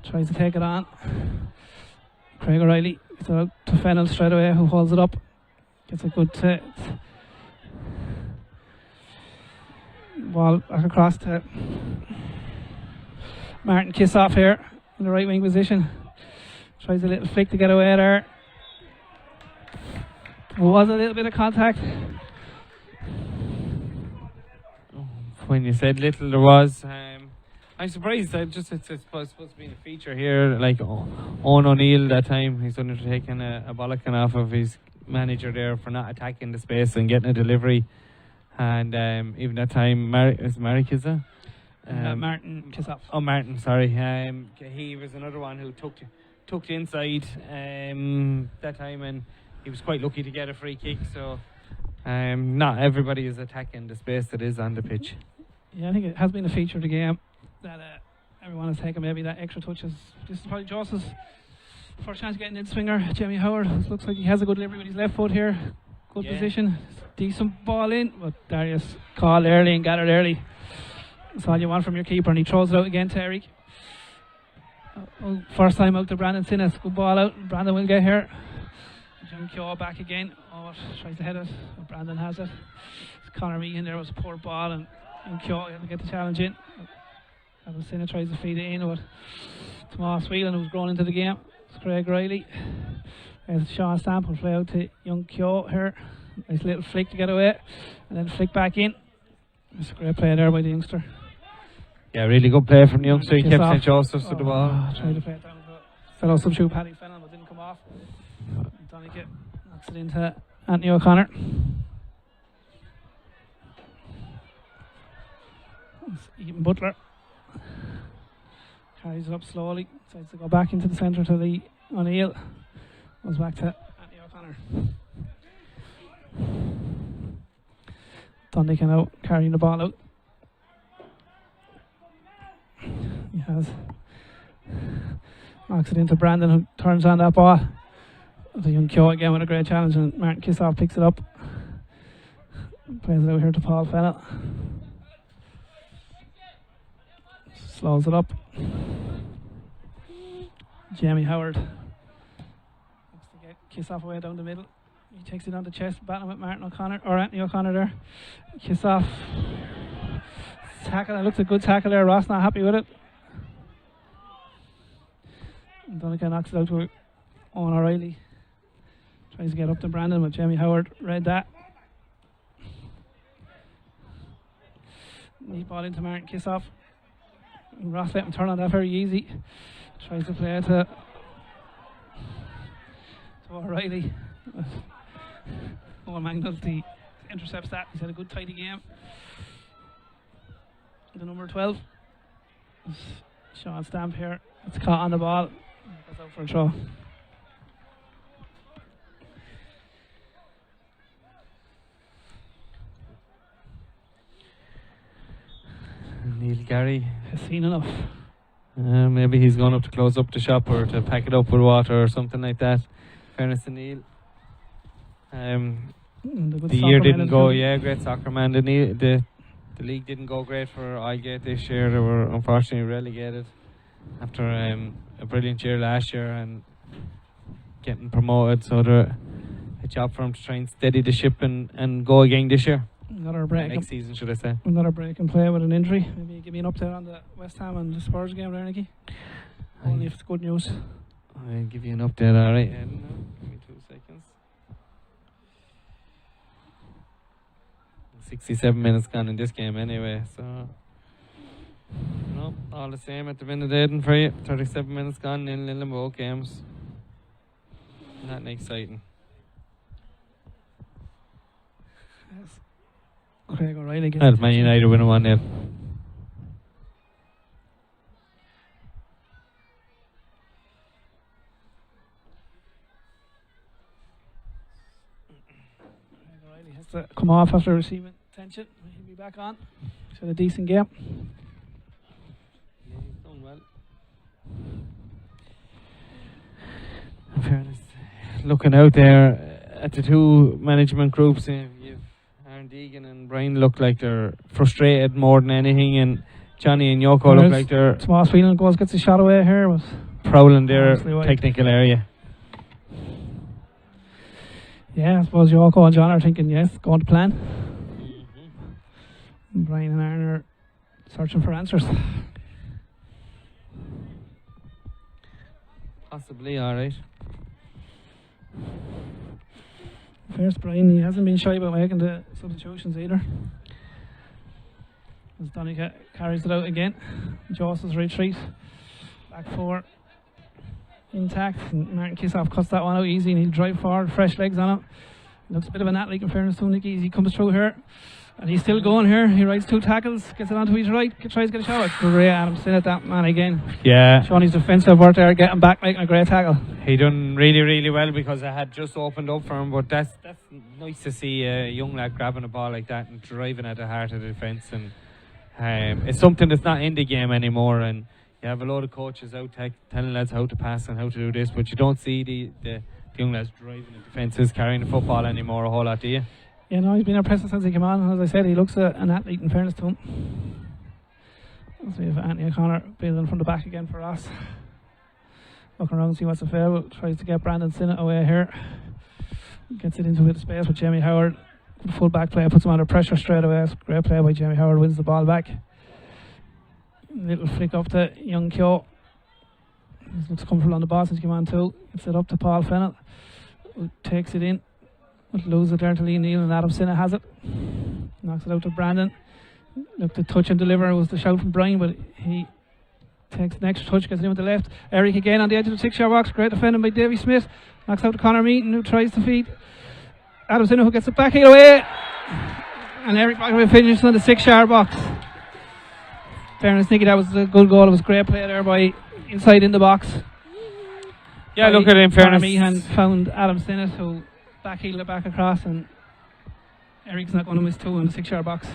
Tries to take it on. Craig O'Reilly gets it out to Fennell straight away, who holds it up. Gets a good Ball back across to Martin Kissoff here in the right wing position. Tries a little flick to get away there. Was a little bit of contact. When you said little, there was. I'm surprised. It's supposed to be a feature here. Like Owen O'Neill that time, he's undertaking a bollocking off of his manager there for not attacking the space and getting a delivery. And even that time, Marek is it? Martin Kissoff. Oh, Martin, sorry. He was another one who took the inside that time, and he was quite lucky to get a free kick. So not everybody is attacking the space that is on the pitch. Yeah, I think it has been a feature of the game that everyone has taken maybe that extra touches. This is probably Joseph's first chance getting in swinger. Jamie Howard looks like he has a good delivery with his left foot here. Good position. Decent ball in, but Darius called early and gathered early. That's all you want from your keeper, and he throws it out again to Eric. First time out to Brandon Sinnes. Good ball out. Brandon will get here. John Kyo back again. Oh, tries to head it. Brandon has it. Connor Meehan there was a poor ball, and Kyo had to get the challenge in. Adam Sinnes tries to feed it in, but Tomas Whelan, who's grown into the game. It's Craig Riley. There's Sean Stamp will play out to young Kyo here. Nice little flick to get away, and then flick back in. It's a great play there by the youngster. Yeah, really good play from the youngster. He kept St. Joseph's to the ball. Tried to play it down, but fellow substitute Paddy Fennell, but didn't come off. Donnick knocks it into Anthony O'Connor. It's Ethan Butler. Carries it up slowly. Decides to go back into the centre to Lee O'Neill. Goes back to Anthony O'Connor. Donnick out carrying the ball out. He has. Knocks it into Brandon, who turns on that ball. The young Kyo again with a great challenge, and Martin Kissoff picks it up. Plays it out here to Paul Fennell. Slows it up. Jamie Howard looks to get Kissoff away down the middle. He takes it on the chest, battling with Martin O'Connor, or Anthony O'Connor there. Kissoff. Tackle, that looks a good tackle there. Ross not happy with it. Donegan knocks it out to Owen O'Reilly. Tries to get up to Brandon, but Jamie Howard read that. Neat ball into Martin Kissoff. Ross let him turn on that very easy. Tries to play it to O'Reilly. Owen Magnus intercepts that. He's had a good tidy game. The number 12 Sean Stamp here. It's caught on the ball. Goes out for a throw. Neil Gary has seen enough. Maybe he's gone up to close up the shop or to pack it up with water or something like that. Fairness to Neil. The year didn't go, great soccer man. The league didn't go great for Aldgate this year. They were unfortunately relegated after a brilliant year last year and getting promoted. So they're a job for him to try and steady the ship and go again this year. Another break. Next season, should I say? Another break and play with an injury. Maybe give me an update on the West Ham and the Spurs game there, Nicky. Only if it's good news. I'll give you an update, alright. Give me 2 seconds. 67 minutes gone in this game anyway, so no, all the same at the minute, Aidan, for you. 37 minutes gone in both games. Not exciting. Yes. Craig O'Reilly gets Man United win 1-0. Craig O'Reilly has to come off after receiving attention. He'll be back on. He's had a decent game. Yeah, he's done well. In fairness, looking out there at the two management groups, you've Aaron Deegan and Brian look like they're frustrated more than anything, and Johnny and Yoko look like they're Tomas Whelan goes, gets a shot away here, but prowling their technical area. Yeah, I suppose Yoko and John are thinking, yes, going to plan. Brian and Aaron are searching for answers. Possibly, alright. First, Brian, he hasn't been shy about making the substitutions either. As Donny carries it out again. Joseph's retreat. Back four intact. And Martin Kissoff cuts that one out easy and he'll drive forward, fresh legs on it. Looks a bit of an athlete in fairness to Nicky as he comes through here. And he's still going here. He rides 2 tackles, gets it onto his right, tries to get a shot. Great Adam Sinnott, that man again. Yeah. Showing his defensive work there, getting back, making a great tackle. He done really, really well because I had just opened up for him. But that's nice to see a young lad grabbing a ball like that and driving at the heart of the defence. And it's something that's not in the game anymore. And you have a lot of coaches out telling lads how to pass and how to do this, but you don't see the young lads driving the defences, carrying the football anymore a whole lot, do you? Yeah, no, he's been impressive since he came on. As I said, he looks an athlete in fairness to him. So we have Anthony O'Connor building from the back again for Ross. Looking around to see what's available. Tries to get Brandon Sinnott away here. Gets it into a bit of space with Jamie Howard. Good full back play, puts him under pressure straight away. Great play by Jamie Howard, wins the ball back. Little flick up to young Kyo. He looks comfortable on the ball since he came on too. Gets it up to Paul Fennell. Takes it in. Lose it there to Lee Neal, and Adam Sinnott has it. Knocks it out to Brandon. Look, the touch and deliver was the shout from Brian, but he takes an extra touch, gets it in with the left. Eric again on the edge of the 6-yard box. Great defending by Davy Smith. Knocks out to Conor Meaton, who tries to feed Adam Sinnott, who gets it back heel away. And Eric Backaway finishes on the 6-yard box. Fairness, Nicky, that was a good goal. It was a great play there by inside in the box. Yeah, look at it in fairness. Meehan found Adam Sinnott, who backheeled it back across, and Eric's not going to miss 2 in the 6-yard box.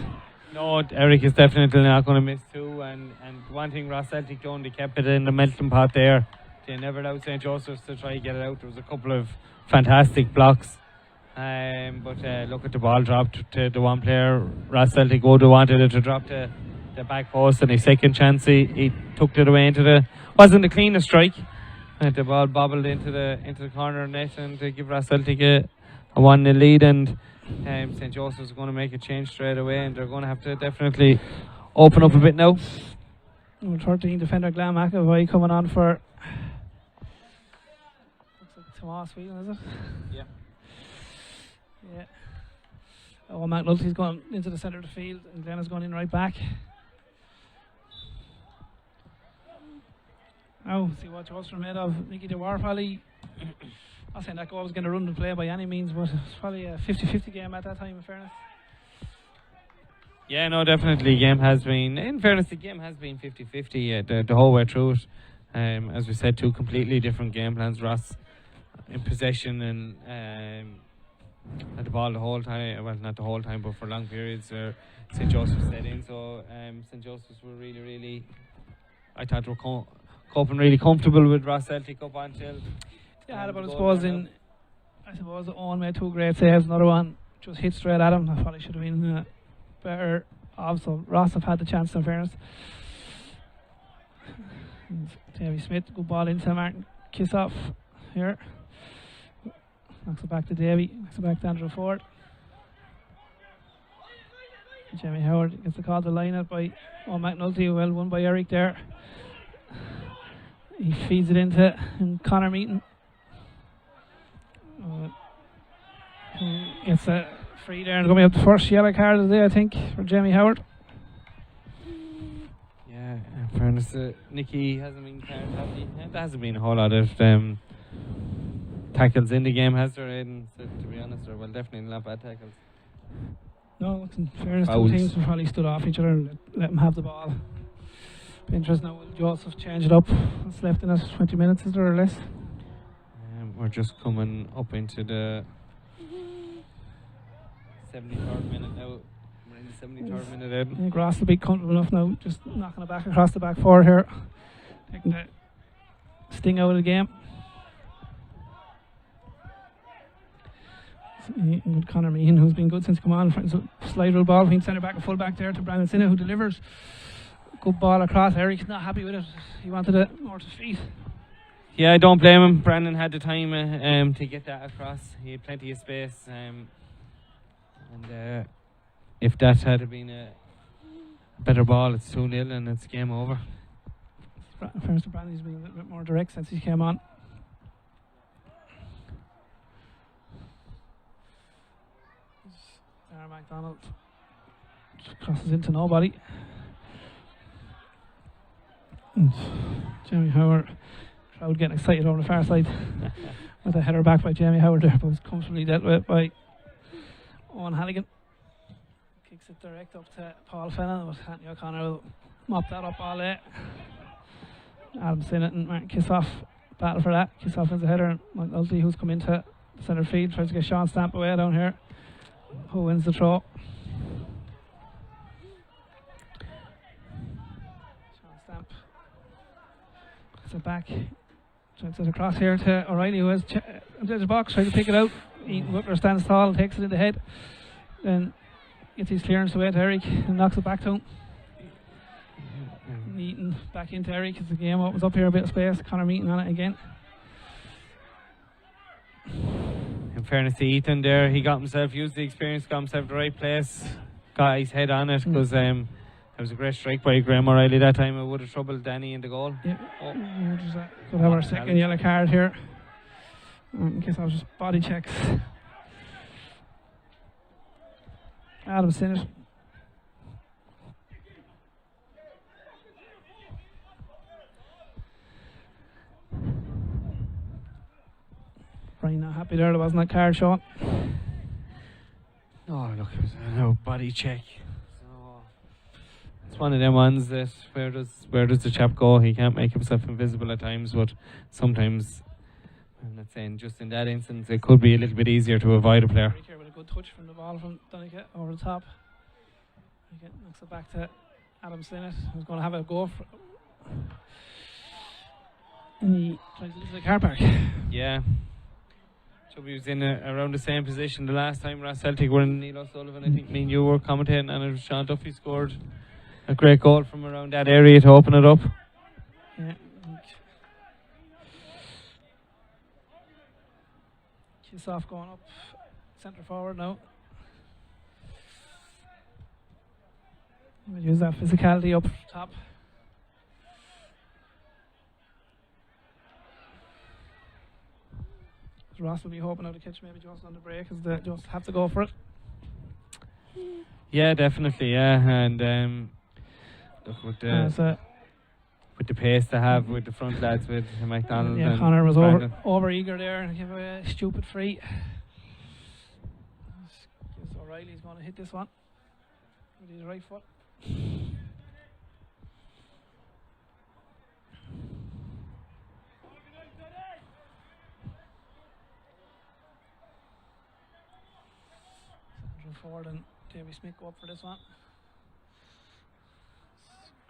No, Eric is definitely not going to miss 2. And one thing Ross Celtic done, they kept it in the melting pot there. They never allowed St. Joseph's to try to get it out. There was a couple of fantastic blocks. But look at the ball dropped to the one player. Ross Celtic wanted it to drop to the back post, and his second chance he took it away into the wasn't the cleanest strike. And the ball bobbled into the corner net, and they give Ross Celtic a 1-0 lead. And St. Joseph's are going to make a change straight away, and they're going to have to definitely open up a bit now. Number 13 defender Glenn McAvoy coming on for looks like Tomas Whelan, is it? Yeah. Yeah. Oh, Matt Nulty's gone into the centre of the field, and Glenn is going in right back. Oh, see what Joe's made of. Nicky DeWar probably. I'm not saying that goal was going to run the play by any means, but it's probably a 50-50 game at that time, in fairness. Yeah, no, definitely. In fairness, the game has been 50-50 the whole way through it. As we said, 2 completely different game plans. Ross in possession and had the ball the whole time. Well, not the whole time, but for long periods. St. Joseph's set in, so St. Joseph's were really, really. I thought were coping really comfortable with Ross Celtic up until. Yeah, but I suppose Owen made 2 great saves. Another one just hit straight at him. I thought he should have been better off. So Ross have had the chance, in fairness. Davy Smith, good ball into Martin Kissoff here. Knocks it back to Davy. Knocks it back to Andrew Ford. Jamie Howard gets the call to line it by McNulty. Well won by Eric there. He feeds it into Conor Meaton. Gets a free there, and going to be up the first yellow card of the day, I think, for Jamie Howard. Yeah, in fairness, Nicky hasn't been carded, have he? There hasn't been a whole lot of tackles in the game, has there, Aidan? So, to be honest, there definitely not bad tackles. No, in fairness, Fouls. 2 teams have probably stood off each other and let them have the ball. Be interesting now, will Joseph change it up? What's left in it? 20 minutes, is there, or less? We're just coming up into the 73rd minute now. We're in the 73rd minute, Aidan. I think Ross will be comfortable enough now, just knocking it back across the back 4 here. Taking the sting out of the game. With Conor Meehan, who's been good since come on. So slide rule ball between centre back and full back there to Brandon Sinnott, who delivers. Good ball across. Eric's not happy with it. He wanted it more to his feet. Yeah, I don't blame him. Brandon had the time to get that across. He had plenty of space. And if that had been better ball. It's 2-0 and it's game over. First, Brandy's been a little bit more direct since he came on. Darren MacDonald crosses into nobody. And Jamie Howard, crowd getting excited over the far side with a header back by Jamie Howard there, but was comfortably dealt with by Owen Halligan. Kicks it direct up to Paul Fennan, but Anthony O'Connor will mop that up all day. Adam Sinnott and Martin Kissoff battle for that. Kissoff has a header, and McNulty, who's come into the centre field, tries to get Sean Stamp away down here. Who wins the throw? Sean Stamp gets it back. Tries it across here to O'Reilly, who has into the box, tries to pick it out. Ethan Butler stands tall, takes it in the head, then gets his clearance away to Eric and knocks it back to him. Eaton back into Eric as the game opens up here, a bit of space. Connor Meaton on it again. In fairness to Ethan there, he got himself, used the experience, got himself the right place, got his head on it, because it was a great strike by Graham O'Reilly that time. It would have troubled Danny in the goal. Yeah. Could have our second yellow card here. In case I was just body checks. Adam Sinnott. Brian not happy there wasn't that card shot. Oh look, it was no body check. So it's one of them ones that where does the chap go? He can't make himself invisible at times, but sometimes, I'm not saying just in that instance, it could be a little bit easier to avoid a player. With a good touch from the ball from Dunick over the top. Again, knocks it back to Adam Sinnott, who's going to have a go for it. And he tries to leave the car park. Yeah. Chubby was in around the same position the last time Ross Celtic were in. Neil O'Sullivan, I think me and you were commentating, and it was Sean Duffy scored a great goal from around that area to open it up. Yeah. Kissoff going up centre forward now. We'll use that physicality up top. Ross will be hoping out to catch maybe just on the break, as they just have to go for it. Yeah, definitely, yeah. And look, with the pace they have with the front lads, with MacDonald. Yeah, and Connor was over eager there and give a stupid free. Guess O'Reilly's going to hit this one with his right foot. Ford and Davy Smith go up for this one.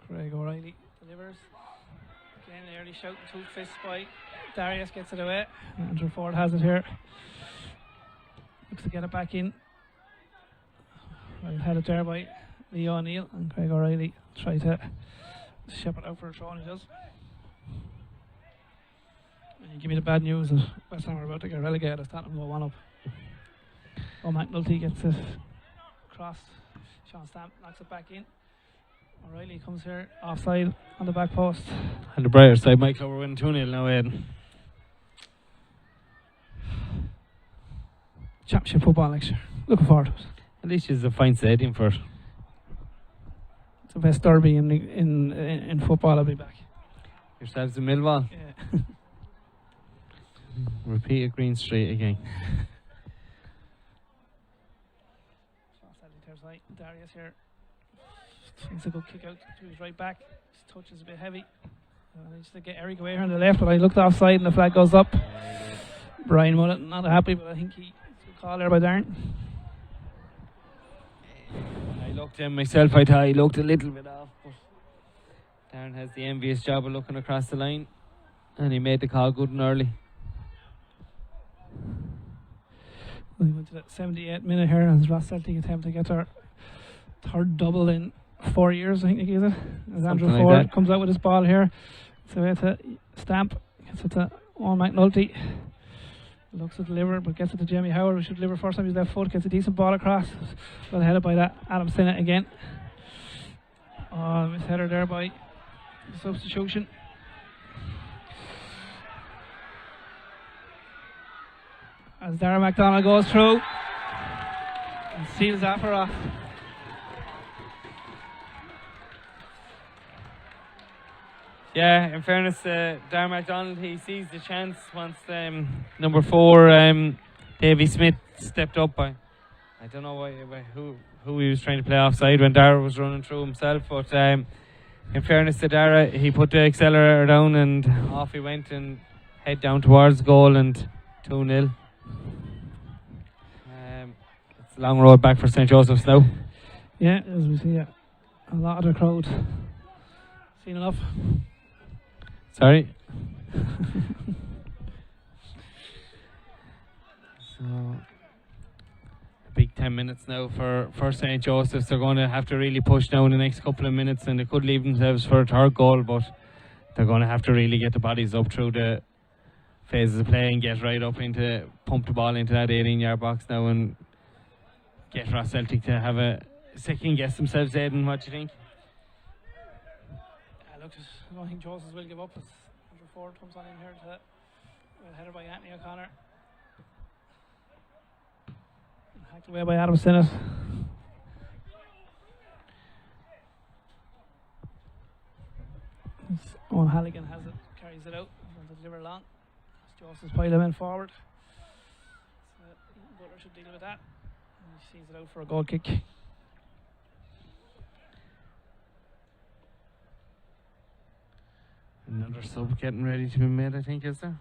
Craig O'Reilly delivers. Again, early shouting, 2 fists by Darius, gets it away. Andrew Ford has it here. Looks to get it back in. Well headed there by Leo O'Neill, and Craig O'Reilly try to ship it out for a throw, and he does. And you give me the bad news that West Ham are about to get relegated. It's not them go 1 up. Oh, McNulty gets it across. Sean Stamp knocks it back in. O'Reilly comes here offside on the back post. On the brighter side, my club are winning 2-0 now, Aidan. Championship football next year. Looking forward to it. At least it's a fine stadium for it. It's the best derby in football. I'll be back. Yourselves in Millwall. Yeah. Repeat at Green Street again. Darius here takes a good kick out to his right back. His touch is a bit heavy. Needs to get Eric away here on the left, but I looked offside and the flag goes up. Brian Mullet not happy, but I think it's a good call there by Darren. I looked in myself, I thought he looked a little bit off, but Darren has the envious job of looking across the line, and he made the call good and early. We went to the 78th minute here as Ross Celtic attempt to get our third double in 4 years, I think it is it. As Andrew Ford comes out with his ball here. So we have to Stamp, gets it to Owen McNulty. Looks to deliver, but gets it to Jamie Howard, who should deliver first time his left foot, gets a decent ball across. Well headed by that Adam Sinnott again. Oh, misheader there by the substitution. As Darren MacDonald goes through and seals that for off. Yeah, in fairness to Darren MacDonald, he sees the chance once number 4, Davy Smith, stepped up. I don't know who he was trying to play offside when Dara was running through himself, but in fairness to Dara, he put the accelerator down and off he went and head down towards goal and 2-0. It's a long road back for St. Joseph's now. Yeah, as we see a lot of the crowd. Seen enough. Sorry. So, a big 10 minutes now for St. Joseph's. They're going to have to really push now in the next couple of minutes, and they could leave themselves for a third goal, but they're going to have to really get the bodies up through the phases of play and get right up into, pump the ball into that 18-yard box now and get Ross Celtic to have a second guess themselves. Aidan, what do you think? Look, I don't think Joseph's will give up as number 4 comes on in here to header by Anthony O'Connor. Hacked away by Adam Sinnott. Owen Halligan has it, carries it out, and to deliver long. Joseph's pile him in forward. So Butler should deal with that. And he sees it out for a goal kick. Another sub getting ready to be made, I think, is there?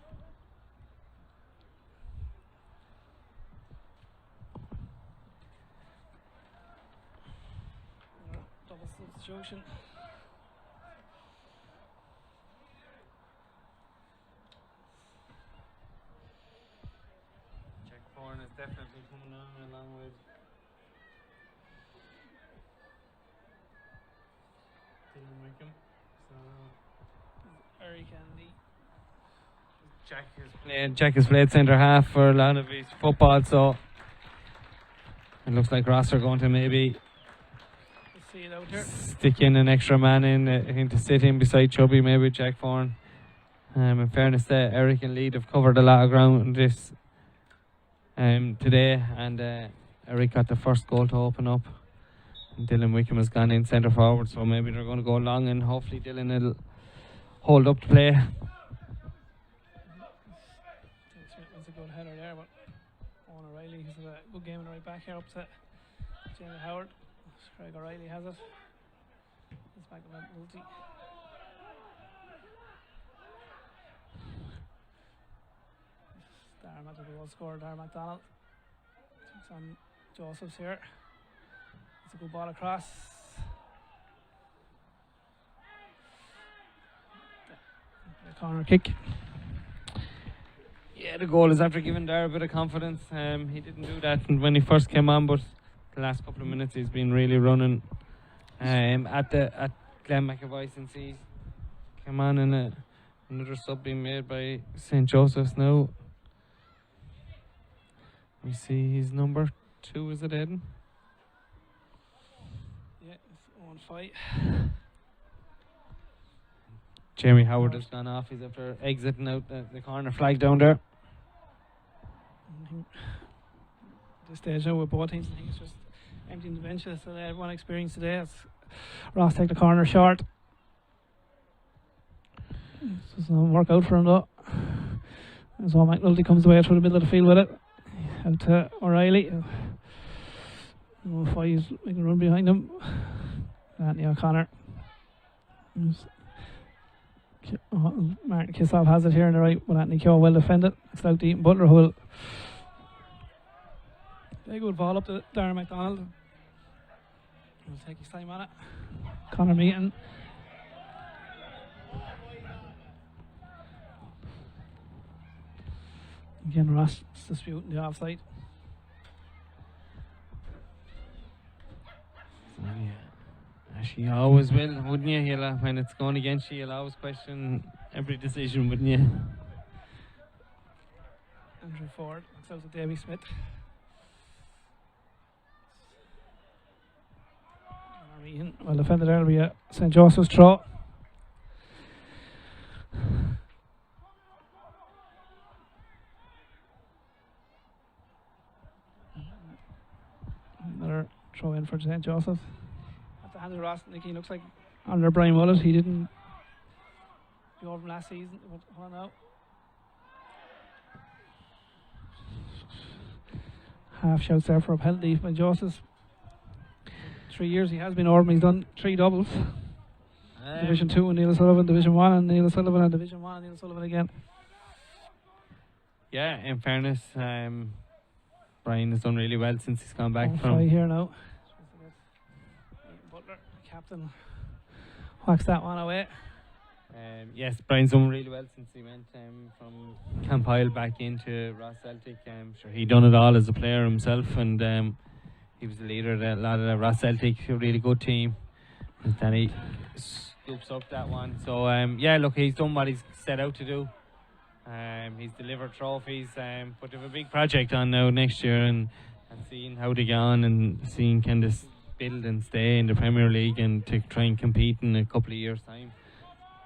Double substitution. Jack Bourne is definitely coming on along with Dylan Wickham. So Very Kennedy. Jack has played centre half for a lot of his football, so it looks like Ross are going to maybe See it out here. stick in an extra man in, I think, to sit in beside Chubby, maybe Jack Bourne. In fairness to Eric and Lead have covered a lot of ground this today, and Eric got the first goal to open up. And Dylan Wickham has gone in centre forward, so maybe they're going to go long and hopefully Dylan will hold up the play. That's a good header there, but Owen O'Reilly has a good game in the right back here, upset Jamie Howard. Craig O'Reilly has it. He's back in that multi. Darren at the goal scorer, Darren MacDonald. It's on Joseph's here. It's a good ball across. A corner kick. Yeah, the goal is after giving Dara a bit of confidence. He didn't do that when he first came on, but the last couple of minutes he's been really running at Glen McAvoy since he came on, and another sub being made by St. Joseph's now. We see his number 2, is it, Aidan? Yeah, it's on fight. Jamie Howard has gone off. He's after exiting out the corner flag down there. At this stage now with both teams, I think it's just emptying the benches. So they had one experience today as Ross take the corner short. This doesn't work out for him though. As well, McNulty comes away through the middle of the field with it. Out to O'Reilly. Five's making a run behind him. Anthony O'Connor. Martin Kissoff has it here on the right, but Anthony Keogh well defended. It's out to Ethan Butler, who will take a good ball up to Darren MacDonald. He'll take his time on it. Connor Meaton. Again, Ross disputing the offside. So, yeah. She always will, wouldn't you? When it's going against you, you'll always question every decision, wouldn't you? Andrew Ford, looks out to Davy Smith. Well defended there will be a St. Joseph's throw. Another throw in for St. Joseph's. At the hand of Ross, Nicky looks like under Brian Mullet. He didn't go over last season. Hold on now. Half shouts there for a penalty by Joseph's. 3 years he has been over. He's done 3 doubles. Division 2 and Neil Sullivan, Division 1 and Neil Sullivan, and Division 1 and Neil Sullivan again. Yeah, in fairness, Brian has done really well since he's gone back On from. five here now. Butler, captain, whacks that one away. Yes, Brian's done really well since he went from Campile back into Ross Celtic. Sure, he done it all as a player himself, and he was the leader of a lot of Ross Celtic, a really good team. And then he scoops up that one. So yeah, look, he's done what he's set out to do. He's delivered trophies, but they have a big project on now next year, and seeing how they get on, and seeing can this build and stay in the Premier League and to try and compete in a couple of years' time.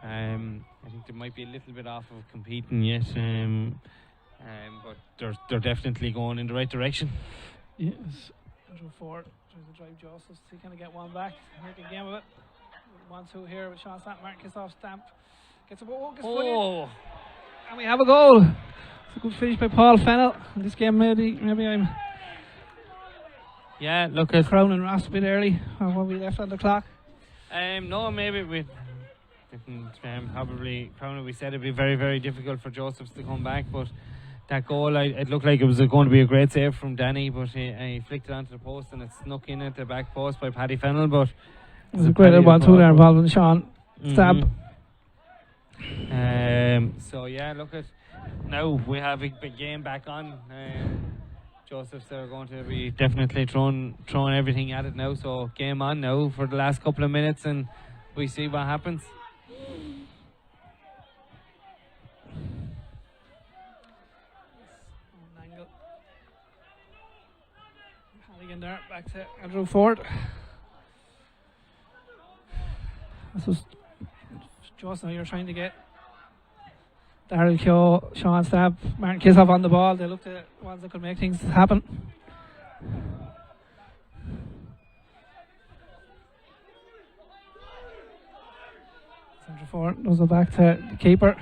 I think they might be a little bit off of competing yet, but they're definitely going in the right direction. Yes, Andrew Ford tries to drive Josephs. He kind of get one back. Make a game of it. 1-2 here with Sean Stamp. Martin Kissoff. Stamp gets a ball. Oh. And we have a goal. It's a good finish by Paul Fennell. In this game, maybe I'm. Yeah, look at crowning Ross a bit early. Or what we left on the clock. No, maybe we didn't probably crown it. We said it'd be very, very difficult for Josephs to come back, but that goal, it looked like it was going to be a great save from Danny, but he flicked it onto the post and it snuck in at the back post by Paddy Fennell. But it was a great 1-2 there involving Sean Stamp. So yeah, look at now we have a big game back on. Josephs are going to be definitely throwing everything at it now. So game on now for the last couple of minutes, and we see what happens. Again there, back to Andrew Ford. This was Joss. Now you're trying to get Daryl Keogh, Sean Stamp, Martin Kissoff on the ball. They looked at ones that could make things happen. Andrew Ford does it back to the keeper.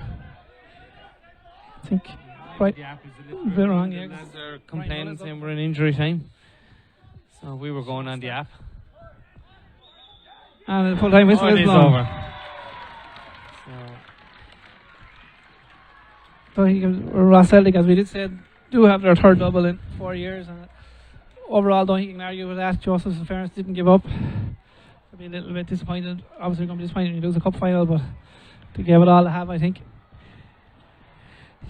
I think right. The app is a bit wrong. Yeah, they're complaining saying we're in injury time. So we were going on the app. And the full time whistle is blown. Over. So Ross Celtic, as we did say, do have their third double in 4 years, and overall, don't think you can argue with that. Joseph's, in fairness, didn't give up. I'd be a little bit disappointed. Obviously, going to be disappointed when you lose a cup final, but they gave it all they have, I think.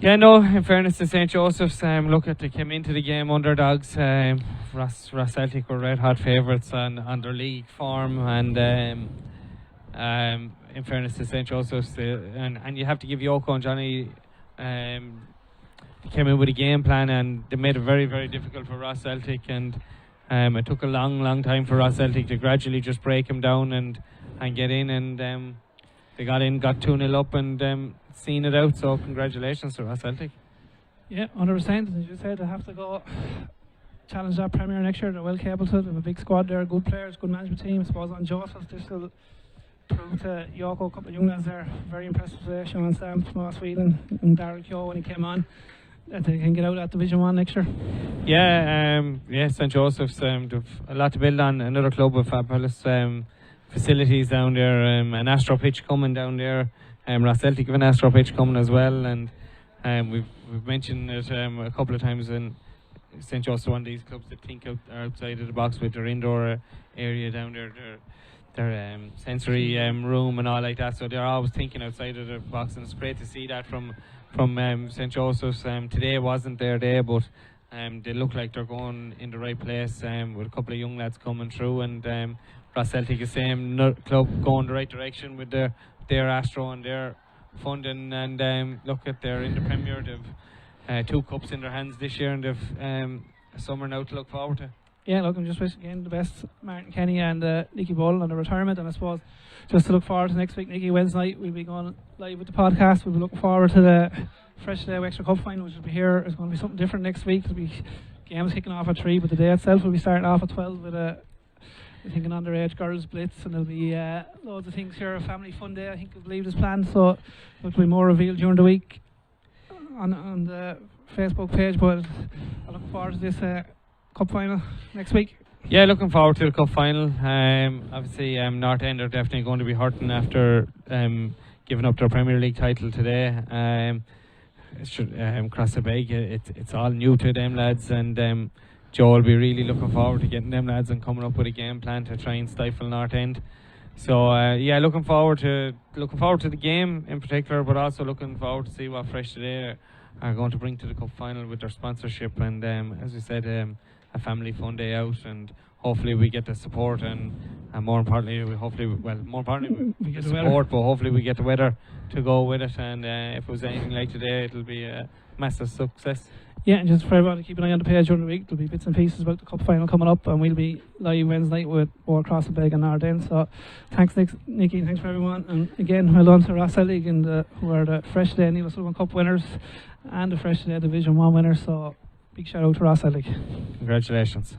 Yeah, no, in fairness to St. Joseph's, look at they came into the game underdogs. Ross Celtic were red hot favourites on their league form, and in fairness to St. Joseph's, and you have to give Yoko and Johnny, they came in with a game plan and they made it very, very difficult for Ross Celtic, and it took a long time for Ross Celtic to gradually just break them down and get in, and they got in, got 2-0 up, and seen it out. So congratulations to Ross Celtic. Yeah, 100%. As you said, they have to go challenge that Premier next year. They're well capable to. They have a big squad there, good players, good management team. I suppose on Joseph's, they still prove to Yoko, a couple of young lads there, very impressive today. Sean Stamp, Noah Sweden, and Daryl Keogh when he came on, that they can get out at Division 1 next year. Yeah, St. Joseph's, they've a lot to build on. Another club with fabulous facilities down there, an Astro pitch coming down there. Ross Celtic have an Astro pitch coming as well, and we've mentioned it a couple of times. In St. Joseph's, one of these clubs that think outside of the box with their indoor area down there, their sensory room and all like that. So they're always thinking outside of the box, and it's great to see that from St. Joseph's. Today wasn't their day, but they look like they're going in the right place with a couple of young lads coming through, and Ross Celtic is the same club going the right direction with their Astro and their funding, and look at they're in the Premier. They've 2 cups in their hands this year, and they've a summer now to look forward to. Yeah, look, I'm just wishing again the best, Martin Kenny and Nicky Bull on the retirement, and I suppose just to look forward to next week, Nicky, Wednesday night, we'll be going live with the podcast. We'll be looking forward to the Fresh Day Wexford Cup final, which will be here. It's going to be something different next week. There'll be games kicking off at 3, but the day itself will be starting off at 12 with I think an underage girls blitz, and there'll be loads of things here. A family fun day, I think, I believe is planned, so there'll be more revealed during the week on the Facebook page, but I look forward to this cup final next week. Yeah, looking forward to the cup final. Obviously, North End are definitely going to be hurting after giving up their Premier League title today. Cross the Beg, it's all new to them lads, and Joe will be really looking forward to getting them lads and coming up with a game plan to try and stifle North End. So yeah, looking forward to the game in particular, but also looking forward to see what Fresh Today are going to bring to the cup final with their sponsorship, and as we said, a family fun day out, and hopefully we get the support, and more importantly we get the support, but hopefully we get the weather to go with it, and if it was anything like today, it'll be a massive success. Yeah, and just for everyone to keep an eye on the page during the week, there'll be bits and pieces about the cup final coming up, and we'll be live Wednesday night with both Cross the Beg and North End. So thanks Nicky, thanks for everyone, and again well done to Ross Celtic and who are the Fresh Day Neil O'Sullivan Cup winners and the Fresh Day Division 1 winners. So big shout out to Ross Celtic. Congratulations.